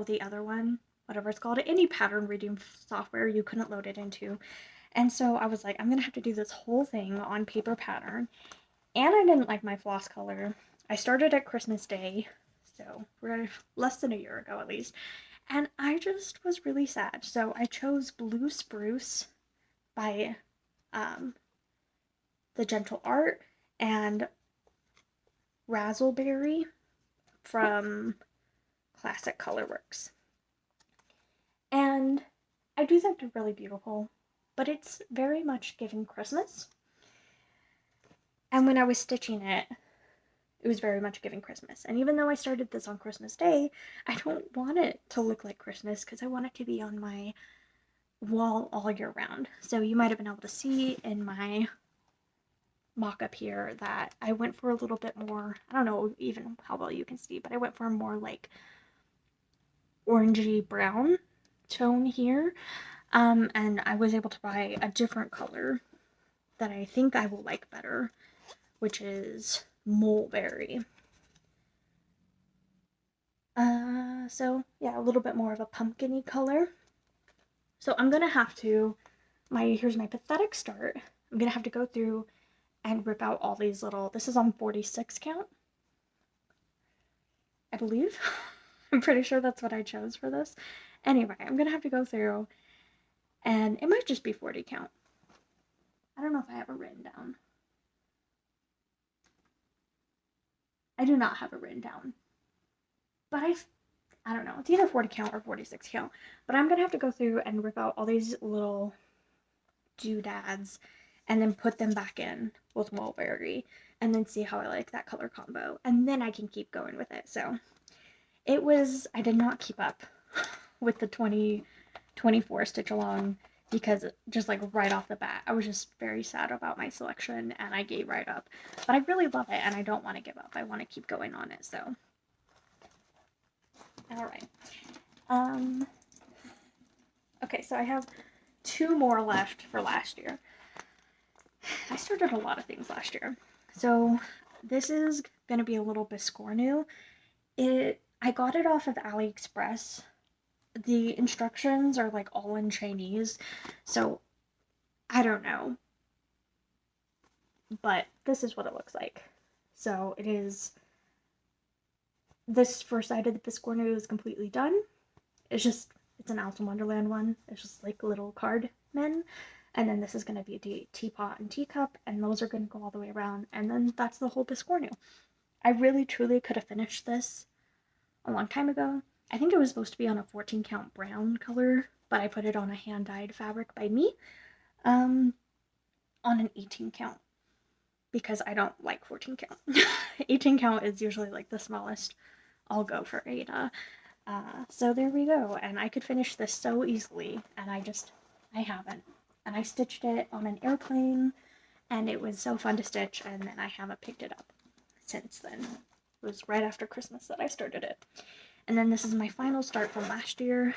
the other one, whatever it's called, any pattern reading software you couldn't load it into. And so I was like, I'm gonna have to do this whole thing on paper pattern. And I didn't like my floss color. I started at Christmas Day, so we're less than a year ago at least, and I just was really sad. So I chose Blue Spruce by The Gentle Art and Razzleberry from Classic Colorworks. And I do think they're really beautiful, but it's very much giving Christmas. And when I was stitching it, it was very much giving Christmas. And even though I started this on Christmas Day, I don't want it to look like Christmas because I want it to be on my wall all year round. So you might have been able to see in my mock-up here that I went for a little bit more, I don't know even how well you can see, but I went for a more like orangey brown tone here. And I was able to buy a different color that I think I will like better, which is mulberry. So yeah, a little bit more of a pumpkin-y color. So I'm gonna have to, here's my pathetic start. I'm gonna have to go through and rip out all these little, this is on 46 count. I believe. I'm pretty sure that's what I chose for this. Anyway, I'm gonna have to go through, and it might just be 40 count. I don't know if I have it written down. I do not have it written down. But I don't know. It's either 40 count or 46 count. But I'm gonna have to go through and rip out all these little doodads and then put them back in with mulberry and then see how I like that color combo. And then I can keep going with it. So I did not keep up with the 2024 stitch along because just like right off the bat, I was just very sad about my selection and I gave right up. But I really love it and I don't want to give up. I want to keep going on it. So, all right. Okay, so I have 2 more left for last year. I started a lot of things last year. So this is going to be a little biscornu. I got it off of AliExpress. The instructions are like all in Chinese, so I don't know. But this is what it looks like. So it is, this first side of the biscornu is completely done. It's an Alice in Wonderland one. It's just like little card men. And then this is going to be a teapot and teacup, and those are going to go all the way around. And then that's the whole biscornu. I really, truly could have finished this a long time ago. I think it was supposed to be on a 14 count brown color, but I put it on a hand-dyed fabric by me on an 18 count because I don't like 14 count. 18 count is usually like the smallest I'll go for Ada. So there we go, and I could finish this so easily, and I haven't. And I stitched it on an airplane, and it was so fun to stitch, and then I haven't picked it up since then. It was right after Christmas that I started it. And then this is my final start from last year.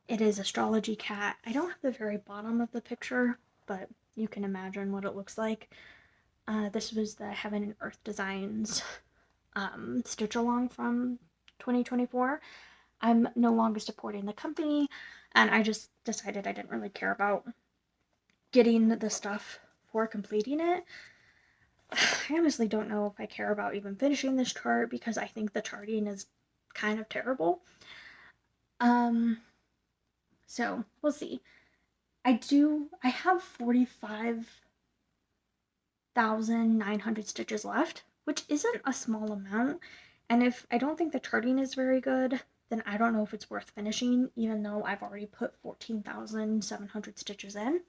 It is Astrology Cat. I don't have the very bottom of the picture, but you can imagine what it looks like. This was the Heaven and Earth Designs stitch along from 2024. I'm no longer supporting the company, and I just decided I didn't really care about getting the stuff for completing it. I honestly don't know if I care about even finishing this chart because I think the charting is kind of terrible. So we'll see. I have 45,900 stitches left, which isn't a small amount. And if I don't think the charting is very good, then I don't know if it's worth finishing, even though I've already put 14,700 stitches in.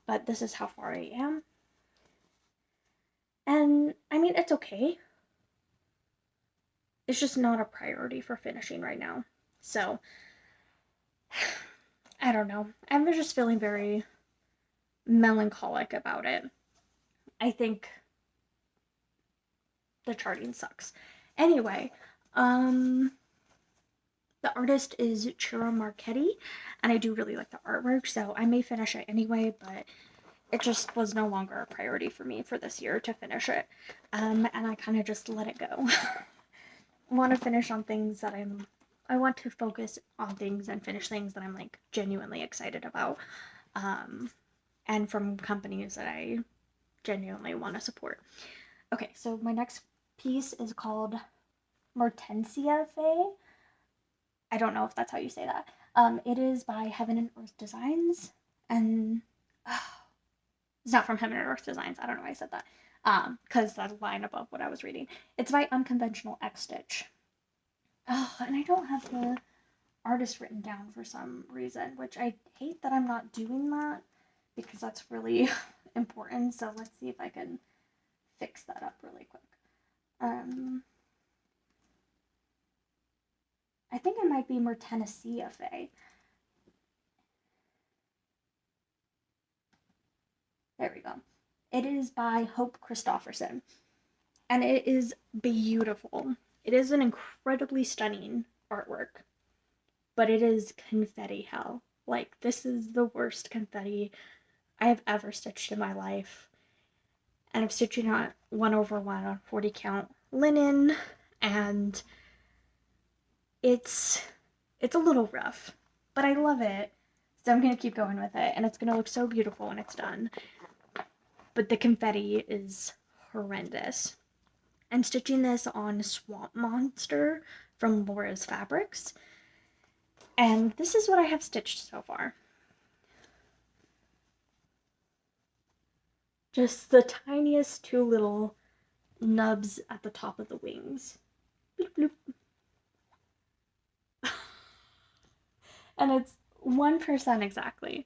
But this is how far I am. And I mean, it's okay. It's just not a priority for finishing right now. So, I don't know. I'm just feeling very melancholic about it. I think the charting sucks. Anyway, the artist is Chira Marchetti, and I do really like the artwork, so I may finish it anyway, but it just was no longer a priority for me for this year to finish it, and I kind of just let it go. I want to finish on things that I want to focus on things and finish things that I'm like genuinely excited about, and from companies that I genuinely want to support. Okay, so my next piece is called Mertensia Fay. I don't know if that's how you say that. It is by Heaven and Earth Designs, and it's not from Heaven and Earth Designs. I don't know why I said that, because that's a line above what I was reading. It's by Unconventional Xstitch. Oh, and I don't have the artist written down for some reason, which I hate that I'm not doing that, because that's really important. So let's see if I can fix that up really quick. I think it might be Mertensia Fay. There we go. It is by Hope Christofferson, and it is beautiful. It is an incredibly stunning artwork, but it is confetti hell. Like, this is the worst confetti I have ever stitched in my life. And I'm stitching on 1/1 on 40 count linen, and it's a little rough, but I love it, so I'm gonna keep going with it, and it's gonna look so beautiful when it's done. But the confetti is horrendous, I'm stitching this on Swamp Monster from Laura's Fabrics. And this is what I have stitched so far. Just the tiniest two little nubs at the top of the wings. Bloop, bloop. And it's 1% exactly.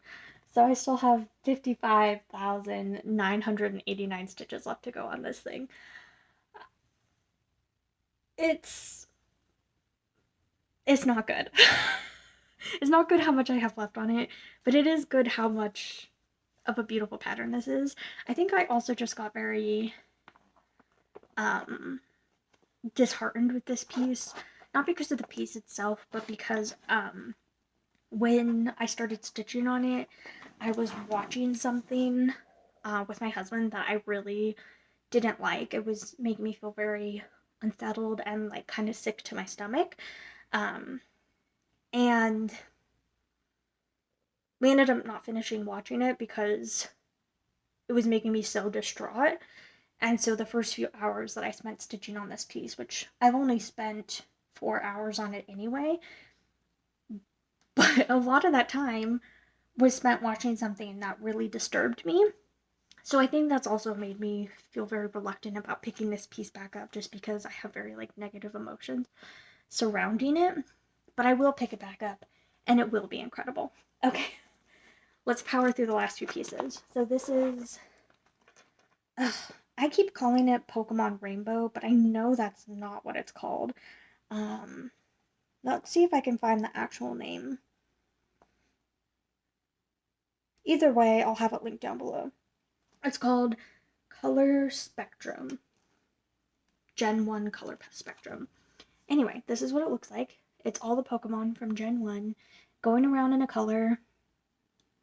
So I still have 55,989 stitches left to go on this thing. It's not good. It's not good how much I have left on it, but it is good how much of a beautiful pattern this is. I think I also just got very disheartened with this piece, not because of the piece itself, but because when I started stitching on it, I was watching something with my husband that I really didn't like. It was making me feel very unsettled and like kind of sick to my stomach. And we ended up not finishing watching it because it was making me so distraught. And so the first few hours that I spent stitching on this piece, which I've only spent 4 hours on it anyway, but a lot of that time was spent watching something that really disturbed me. So I think that's also made me feel very reluctant about picking this piece back up, just because I have very like negative emotions surrounding it. But I will pick it back up and it will be incredible. Okay, let's power through the last few pieces. So this is, I keep calling it Pokemon Rainbow, but I know that's not what it's called. Let's see if I can find the actual name. Either way, I'll have it linked down below. It's called Color Spectrum. Gen 1 Color Spectrum. Anyway, this is what it looks like. It's all the Pokemon from Gen 1 going around in a color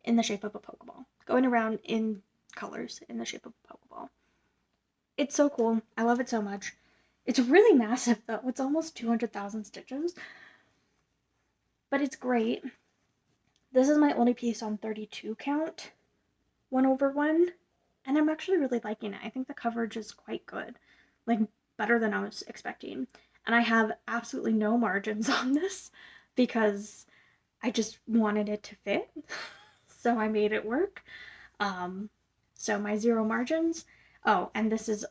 in the shape of a Pokeball. Going around in colors in the shape of a Pokeball. It's so cool. I love it so much. It's really massive though. It's almost 200,000 stitches. But it's great. This is my only piece on 32 count, 1/1, and I'm actually really liking it. I think the coverage is quite good, like better than I was expecting. And I have absolutely no margins on this because I just wanted it to fit, so I made it work. So my 0 margins. Oh, and this is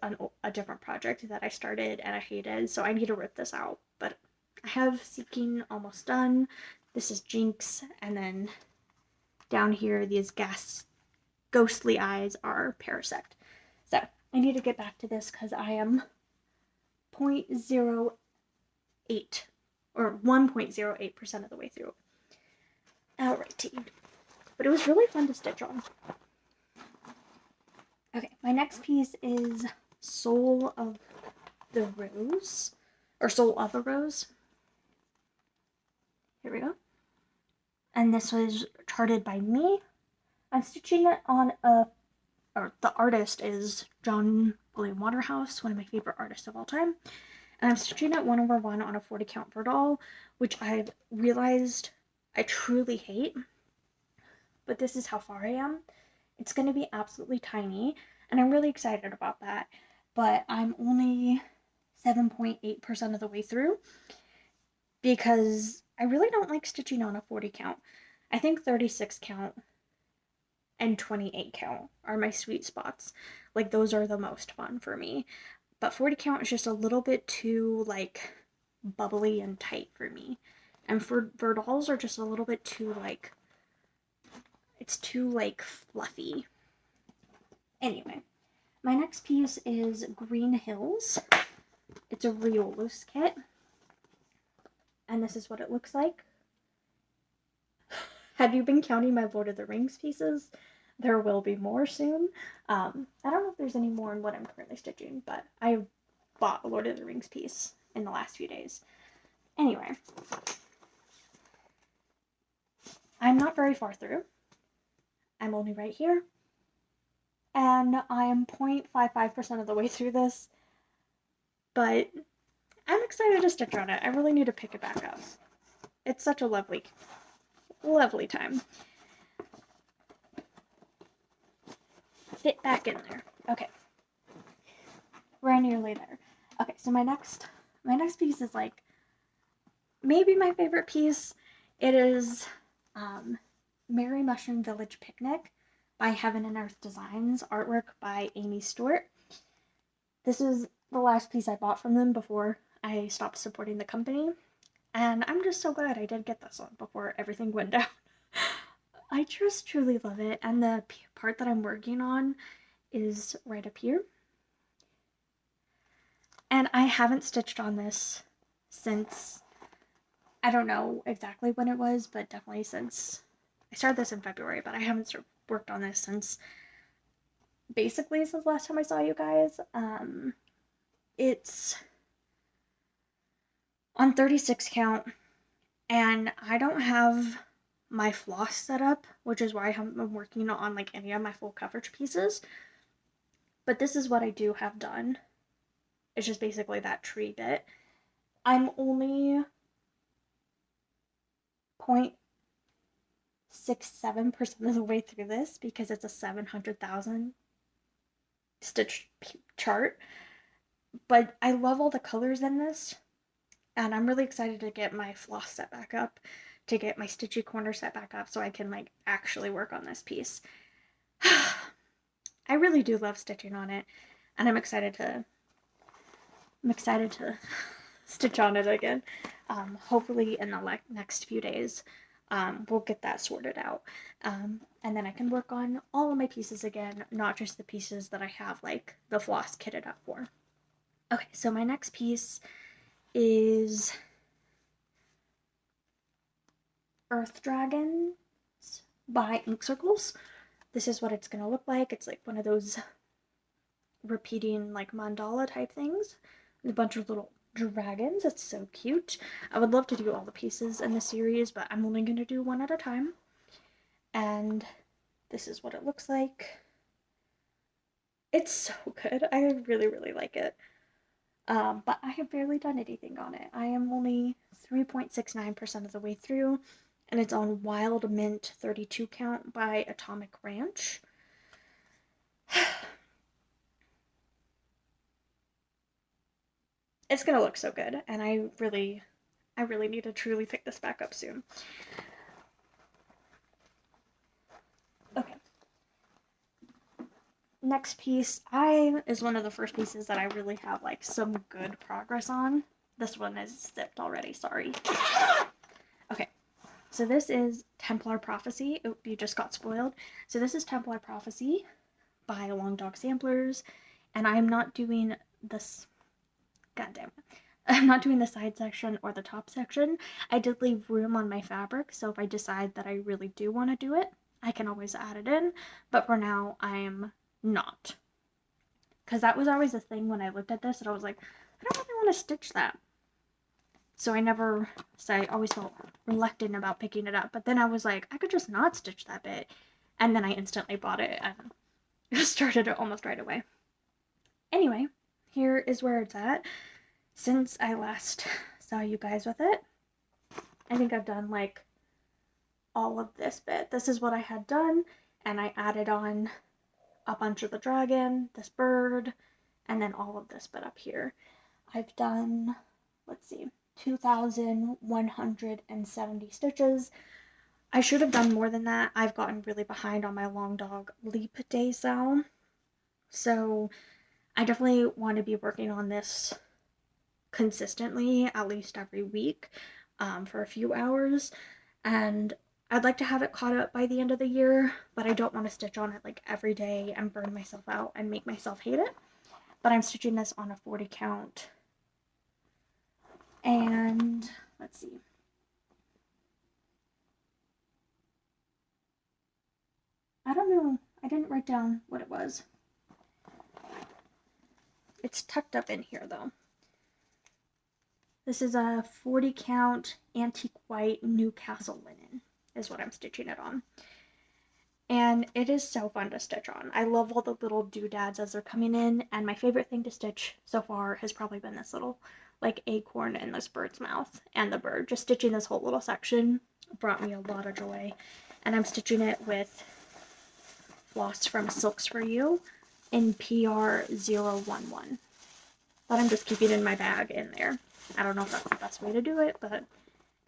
a different project that I started and I hated, so I need to rip this out. But I have Seeking almost done. This is Jinx, and then down here, these ghostly eyes are Parasect. So I need to get back to this because I am 0.08 or 1.08% of the way through. Alrighty. But it was really fun to stitch on. Okay, my next piece is Soul of the Rose, or Soul of a Rose. Here we go. And this was charted by me. I'm stitching it on the artist is John William Waterhouse, one of my favorite artists of all time. And I'm stitching it 1/1 on a 40 count Verdal, which I've realized I truly hate. But this is how far I am. It's going to be absolutely tiny, and I'm really excited about that. But I'm only 7.8% of the way through because I really don't like stitching on a 40 count. I think 36 count and 28 count are my sweet spots. Like, those are the most fun for me. But 40 count is just a little bit too, like, bubbly and tight for me. And for Verdals are just a little bit too, like, it's too, like, fluffy. Anyway, my next piece is Green Hills. It's a Riolus kit. And this is what it looks like. Have you been counting my Lord of the Rings pieces? There will be more soon. I don't know if there's any more in what I'm currently stitching, but I bought a Lord of the Rings piece in the last few days. Anyway, I'm not very far through. I'm only right here. And I am 0.55% of the way through this. But I'm excited to stitch on it. I really need to pick it back up. It's such a lovely time. Fit back in there. Okay. We're nearly there. Okay, so my next piece is like maybe my favorite piece. It is Merry Mushroom Village Picnic by Heaven and Earth Designs, artwork by Amy Stewart. This is the last piece I bought from them before I stopped supporting the company, and I'm just so glad I did get this one before everything went down. I just truly love it, and the part that I'm working on is right up here. And I haven't stitched on this since, I don't know exactly when it was, but definitely since, I started this in February, but I haven't worked on this since basically since last time I saw you guys. It's on 36 count, and I don't have my floss set up, which is why I haven't been working on like any of my full coverage pieces. But this is what I do have done. It's just basically that tree bit. I'm only 0.67% of the way through this because it's a 700,000 stitch chart. But I love all the colors in this, and I'm really excited to get my floss set back up, to get my stitchy corner set back up so I can like actually work on this piece. I really do love stitching on it, and I'm excited to stitch on it again. Hopefully in the next few days we'll get that sorted out, and then I can work on all of my pieces again, not just the pieces that I have like the floss kitted up for. Okay, so my next piece is Earth Dragons by Ink Circles. This is what it's gonna look like. It's like one of those repeating like mandala type things with a bunch of little dragons. It's so cute. I would love to do all the pieces in the series, but I'm only gonna do one at a time. And this is what it looks like. It's so good. I really, really like it. But I have barely done anything on it. I am only 3.69% of the way through, and it's on Wild Mint 32 count by Atomic Ranch. It's gonna look so good, and I really need to truly pick this back up soon. Okay. Next piece is one of the first pieces that I really have like some good progress on. This one is zipped already, sorry. Okay, so this is Templar Prophecy. Oh, you just got spoiled. So this is Templar Prophecy by Long Dog Samplers, and I am not doing this, god damn it, I'm not doing the side section or the top section. I did leave room on my fabric, so if I decide that I really do want to do it, I can always add it in, but for now I'm not, because that was always a thing when I looked at this, and I was like, I don't really want to stitch that, so I always felt reluctant about picking it up. But then I was like, I could just not stitch that bit, and then I instantly bought it and started it almost right away. Anyway, here is where it's at since I last saw you guys with it. I think I've done like all of this bit. This is what I had done, and I added on a bunch of the dragon, this bird, and then all of this bit up here. I've done, let's see, 2,170 stitches. I should have done more than that. I've gotten really behind on my Long Dog Leap Day sale, so I definitely want to be working on this consistently, at least every week, for a few hours, and I'd like to have it caught up by the end of the year, but I don't want to stitch on it like every day and burn myself out and make myself hate it. But I'm stitching this on a 40 count. And let's see. I don't know. I didn't write down what it was. It's tucked up in here though. This is a 40 count antique white Newcastle linen is what I'm stitching it on. And it is so fun to stitch on. I love all the little doodads as they're coming in, and my favorite thing to stitch so far has probably been this little like acorn in this bird's mouth and the bird. Just stitching this whole little section brought me a lot of joy. And I'm stitching it with floss from Silks For You in PR011. but I'm just keeping in my bag in there. I don't know if that's the best way to do it, but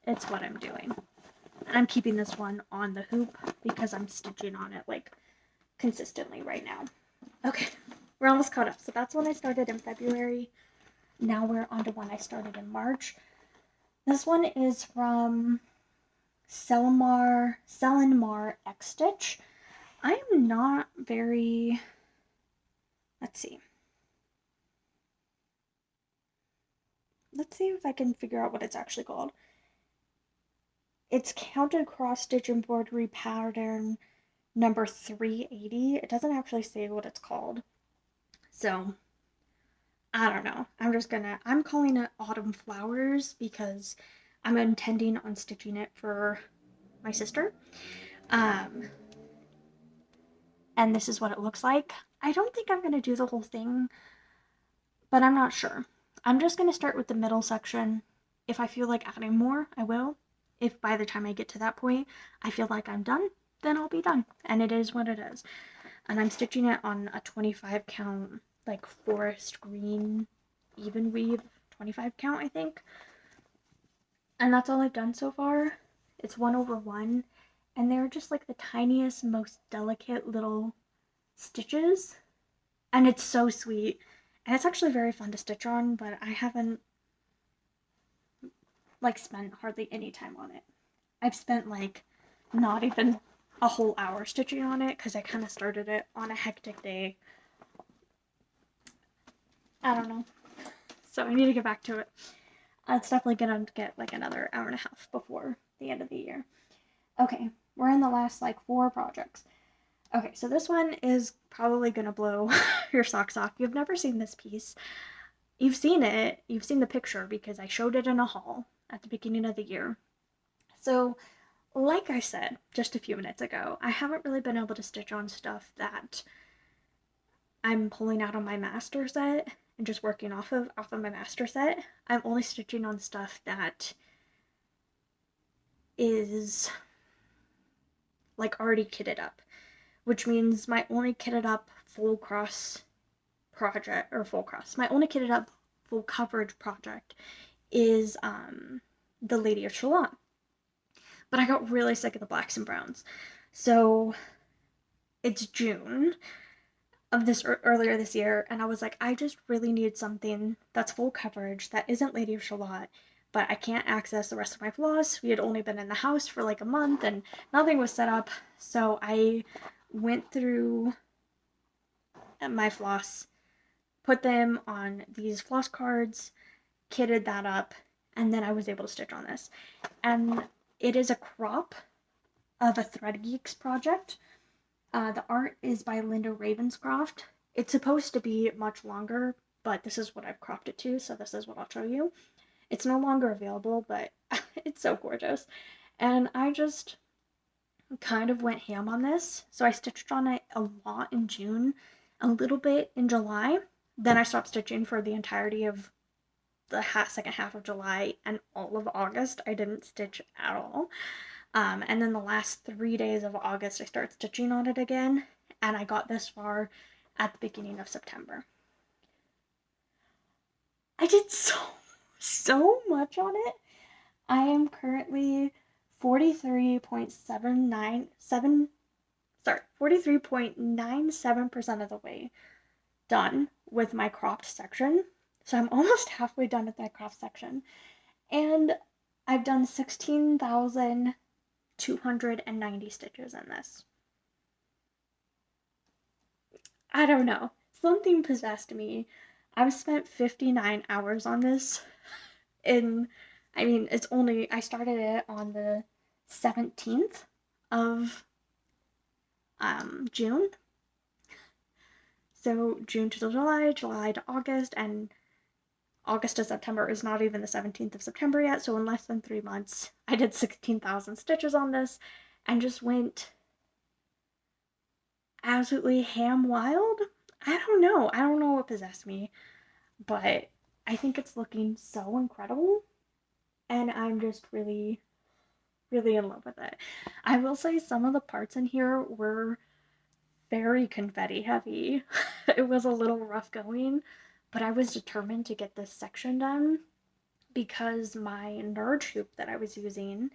it's what I'm doing. And I'm keeping this one on the hoop because I'm stitching on it like consistently right now. Okay, we're almost caught up. So that's when I started in February. Now we're on to one I started in March. This one is from Selenmar Xstitch. I am not very, let's see if I can figure out what it's actually called. It's counted cross stitch embroidery pattern number 380. It doesn't actually say what it's called. So, I don't know. I'm calling it Autumn Flowers because I'm intending on stitching it for my sister. And this is what it looks like. I don't think I'm going to do the whole thing, but I'm not sure. I'm just going to start with the middle section. If I feel like adding more, I will. If by the time I get to that point, I feel like I'm done, then I'll be done. And it is what it is. And I'm stitching it on a 25 count, like forest green, even weave, 25 count, I think. And that's all I've done so far. It's 1/1. And they're just like the tiniest, most delicate little stitches. And it's so sweet. And it's actually very fun to stitch on, but I haven't like spent hardly any time on it. I've spent like not even a whole hour stitching on it because I kind of started it on a hectic day. I don't know. So I need to get back to it. It's definitely gonna get like another hour and a half before the end of the year. Okay, we're in the last like 4 projects. Okay, so this one is probably gonna blow your socks off. You've never seen this piece. You've seen it, you've seen the picture because I showed it in a haul at the beginning of the year. So, like I said just a few minutes ago, I haven't really been able to stitch on stuff that I'm pulling out on my master set and just working off of my master set. I'm only stitching on stuff that is like already kitted up, which means my only kitted up full cross project, or full cross, my only kitted up full coverage project is the Lady of Shalott. But I got really sick of the blacks and browns. So it's June of this earlier this year, and I was like, I just really need something that's full coverage that isn't Lady of Shalott, but I can't access the rest of my floss. We had only been in the house for like a month and nothing was set up. So I went through my floss, put them on these floss cards, kitted that up, and then I was able to stitch on this. And it is a crop of a Thread Geeks project. The art is by Linda Ravenscroft. It's supposed to be much longer, but this is what I've cropped it to, so this is what I'll show you. It's no longer available, but it's so gorgeous. And I just kind of went ham on this. So I stitched on it a lot in June, a little bit in July. Then I stopped stitching for the entirety of the second half of July, and all of August I didn't stitch at all. And then the last 3 days of August I started stitching on it again, and I got this far at the beginning of September. I did so much on it. I am currently 43.97% of the way done with my cropped section. So I'm almost halfway done with that cropped section. And I've done 16,290 stitches in this. I don't know. Something possessed me. I've spent 59 hours on this. I started it on the 17th of June. So June to July, July to August, and August to September is not even the 17th of September yet, so in less than 3 months, I did 16,000 stitches on this, and just went absolutely ham wild. I don't know what possessed me, but I think it's looking so incredible, and I'm just really, really in love with it. I will say some of the parts in here were very confetti heavy. It was a little rough going, but I was determined to get this section done because my nerd hoop that I was using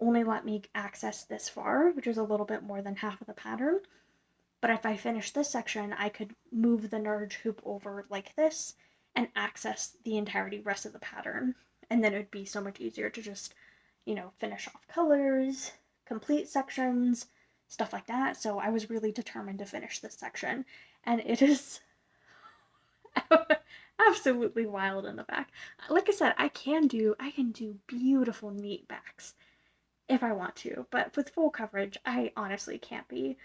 only let me access this far, which is a little bit more than half of the pattern. But if I finished this section, I could move the nerd hoop over like this and access the entirety rest of the pattern. And then it would be so much easier to just, you know, finish off colors, complete sections, stuff like that. So I was really determined to finish this section. And it is absolutely wild in the back. Like I said, I can do beautiful neat backs if I want to, but with full coverage, I honestly can't be.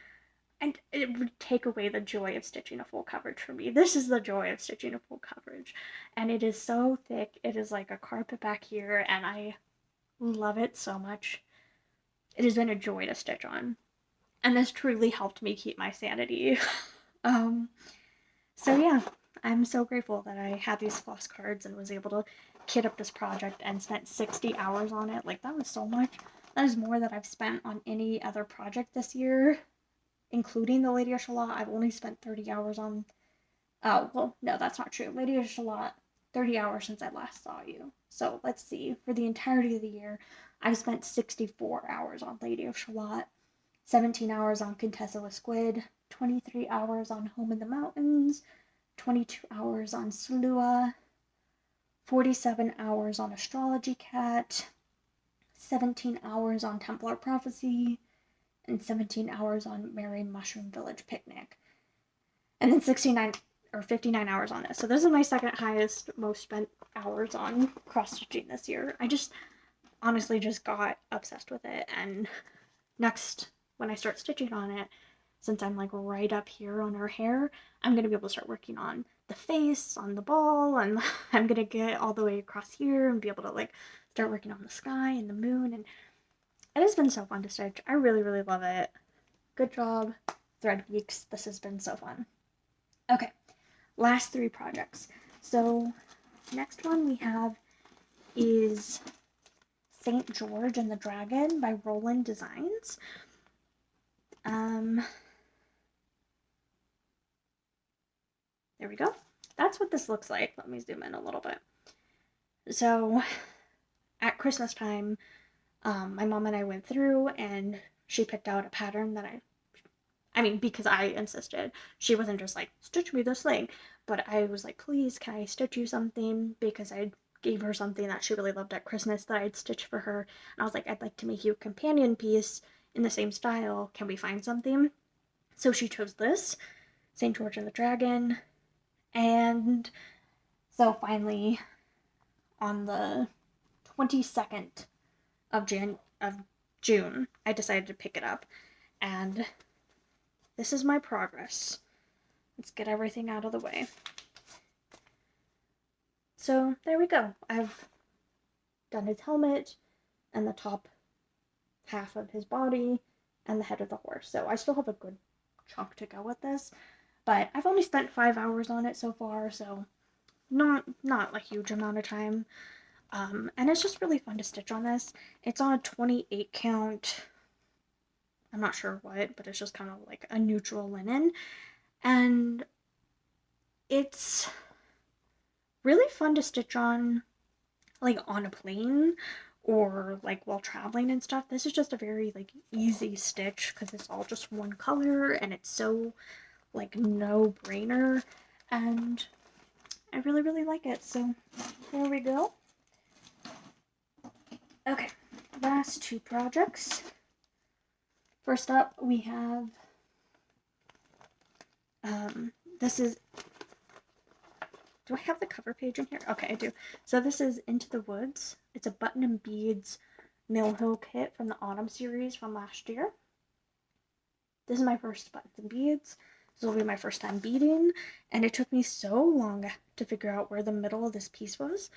And it would take away the joy of stitching a full coverage for me. This is the joy of stitching a full coverage. And it is so thick. It is like a carpet back here, and I love it so much. It has been a joy to stitch on. And this truly helped me keep my sanity. So yeah, I'm so grateful that I had these floss cards and was able to kit up this project and spent 60 hours on it. Like, that was so much. That is more than I've spent on any other project this year, including the Lady of Shalott. I've only spent 30 hours on, oh, well, no, that's not true. Lady of Shalott, 30 hours since I last saw you. So let's see, for the entirety of the year, I've spent 64 hours on Lady of Shalott, 17 hours on Contessa with Squid, 23 hours on Home in the Mountains, 22 hours on Slua, 47 hours on Astrology Cat, 17 hours on Templar Prophecy, and 17 hours on Merry Mushroom Village Picnic. And then 59 hours on this. So this is my second highest, most spent hours on cross-stitching this year. I just honestly just got obsessed with it. And next, when I start stitching on it, since I'm like right up here on her hair, I'm going to be able to start working on the face, on the ball, and I'm going to get all the way across here and be able to like start working on the sky and the moon. And it has been so fun to stitch. I really, really love it. Good job, Thread Geeks. This has been so fun. Okay, last 3 projects. So next one we have is St. George and the Dragon by Roland Designs. There we go. That's what this looks like. Let me zoom in a little bit. So at Christmas time, my mom and I went through and she picked out a pattern that I mean, because I insisted. She wasn't just like, stitch me this thing. But I was like, please, can I stitch you something? Because I gave her something that she really loved at Christmas that I'd stitch for her. And I was like, I'd like to make you a companion piece in the same style. Can we find something? So she chose this, St. George and the Dragon. And so finally, on the 22nd of June, I decided to pick it up. And this is my progress. Let's get everything out of the way. So there we go. I've done his helmet and the top half of his body and the head of the horse. So I still have a good chunk to go with this, but I've only spent 5 hours on it so far, so not a huge amount of time. And it's just really fun to stitch on this. It's on a 28 count. I'm not sure what, but it's just kind of like a neutral linen. And it's really fun to stitch on, like on a plane or like while traveling and stuff. This is just a very like easy stitch because it's all just one color and it's so like no brainer, and I really, really like it. So there we go. Okay, last 2 projects. First up, we have, this is, do I have the cover page in here? Okay, I do. So this is Into the Woods. It's a button and beads Mill Hill kit from the Autumn series from last year. This is my first buttons and beads. This will be my first time beading, and it took me so long to figure out where the middle of this piece was,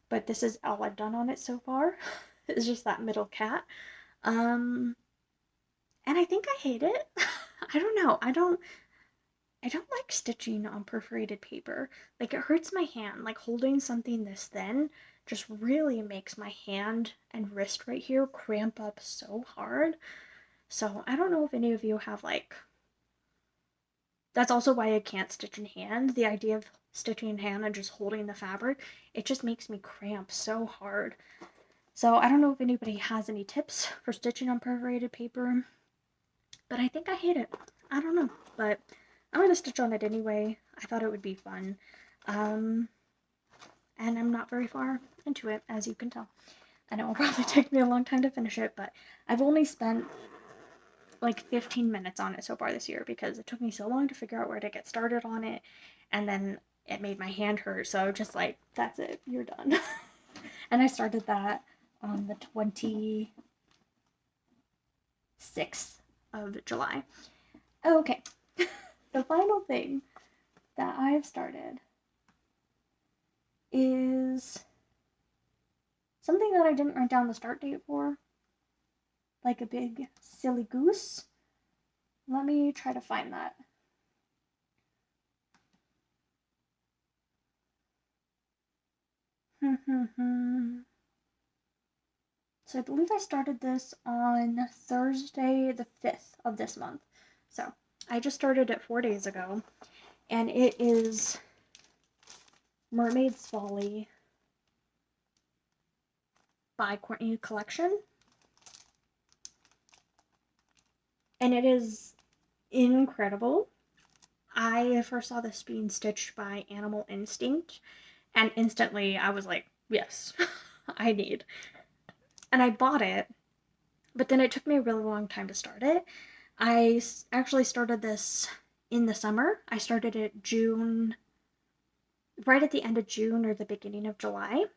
but this is all I've done on it so far. It's just that middle cat. And I think I hate it. I don't know. I don't like stitching on perforated paper. Like, it hurts my hand. Like, holding something this thin just really makes my hand and wrist right here cramp up so hard. So I don't know if any of you have like That's also why I can't stitch in hand. The idea of stitching in hand and just holding the fabric, it just makes me cramp so hard. So I don't know if anybody has any tips for stitching on perforated paper, but I think I hate it. I don't know, but I'm gonna stitch on it anyway. I thought it would be fun. And I'm not very far into it, as you can tell. I know it'll probably take me a long time to finish it, but I've only spent like 15 minutes on it so far this year because it took me so long to figure out where to get started on it, and then it made my hand hurt, so just like, that's it, you're done. And I started that on the 26th of July. Okay, the final thing that I've started is something that I didn't write down the start date for, like a big silly goose. Let me try to find that. So I believe I started this on Thursday the 5th of this month. So I just started it 4 days ago, and it is Mermaids Valley by Courtney Collection. And it is incredible. I first saw this being stitched by Animal Instinct, and instantly I was like, yes, I need. And I bought it, but then it took me a really long time to start it. I actually started this in the summer. I started it June, right at the end of June or the beginning of July,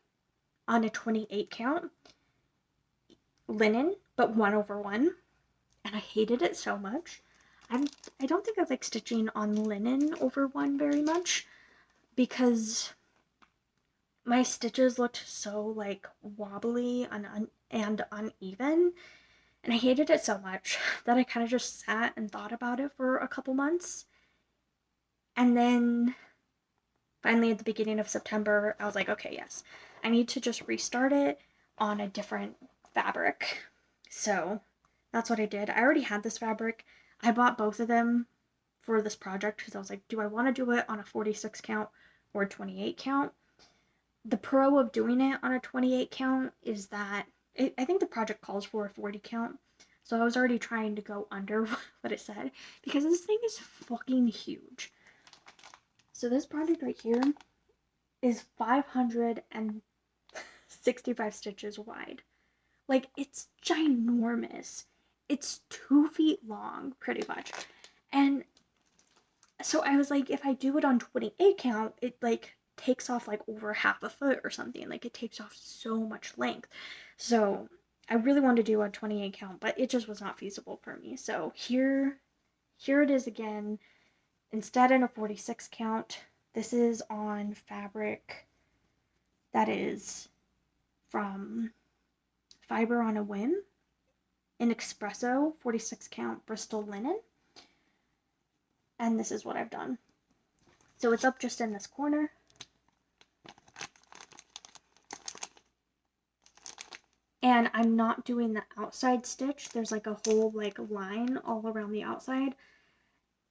on a 28 count linen, but 1/1. And I hated it so much. I don't think I like stitching on linen over 1 very much because my stitches looked so like wobbly and uneven, and I hated it so much that I kind of just sat and thought about it for a couple months. And then finally at the beginning of September, I was like, okay, yes, I need to just restart it on a different fabric. So that's what I did. I already had this fabric. I bought both of them for this project because I was like, do I want to do it on a 46 count or a 28 count? The pro of doing it on a 28 count is that I think the project calls for a 40 count. So I was already trying to go under what it said because this thing is fucking huge. So this project right here is 565 stitches wide. Like, it's ginormous. It's 2 feet long, pretty much. And so I was like, if I do it on 28 count, it like takes off like over half a foot or something. Like, it takes off so much length. So I really wanted to do a 28 count, but it just was not feasible for me. So here it is again. Instead in a 46 count, this is on fabric that is from Fiber on a Whim in Espresso 46 count Bristol linen. And this is what I've done. So it's up just in this corner. And I'm not doing the outside stitch. There's like a whole like line all around the outside.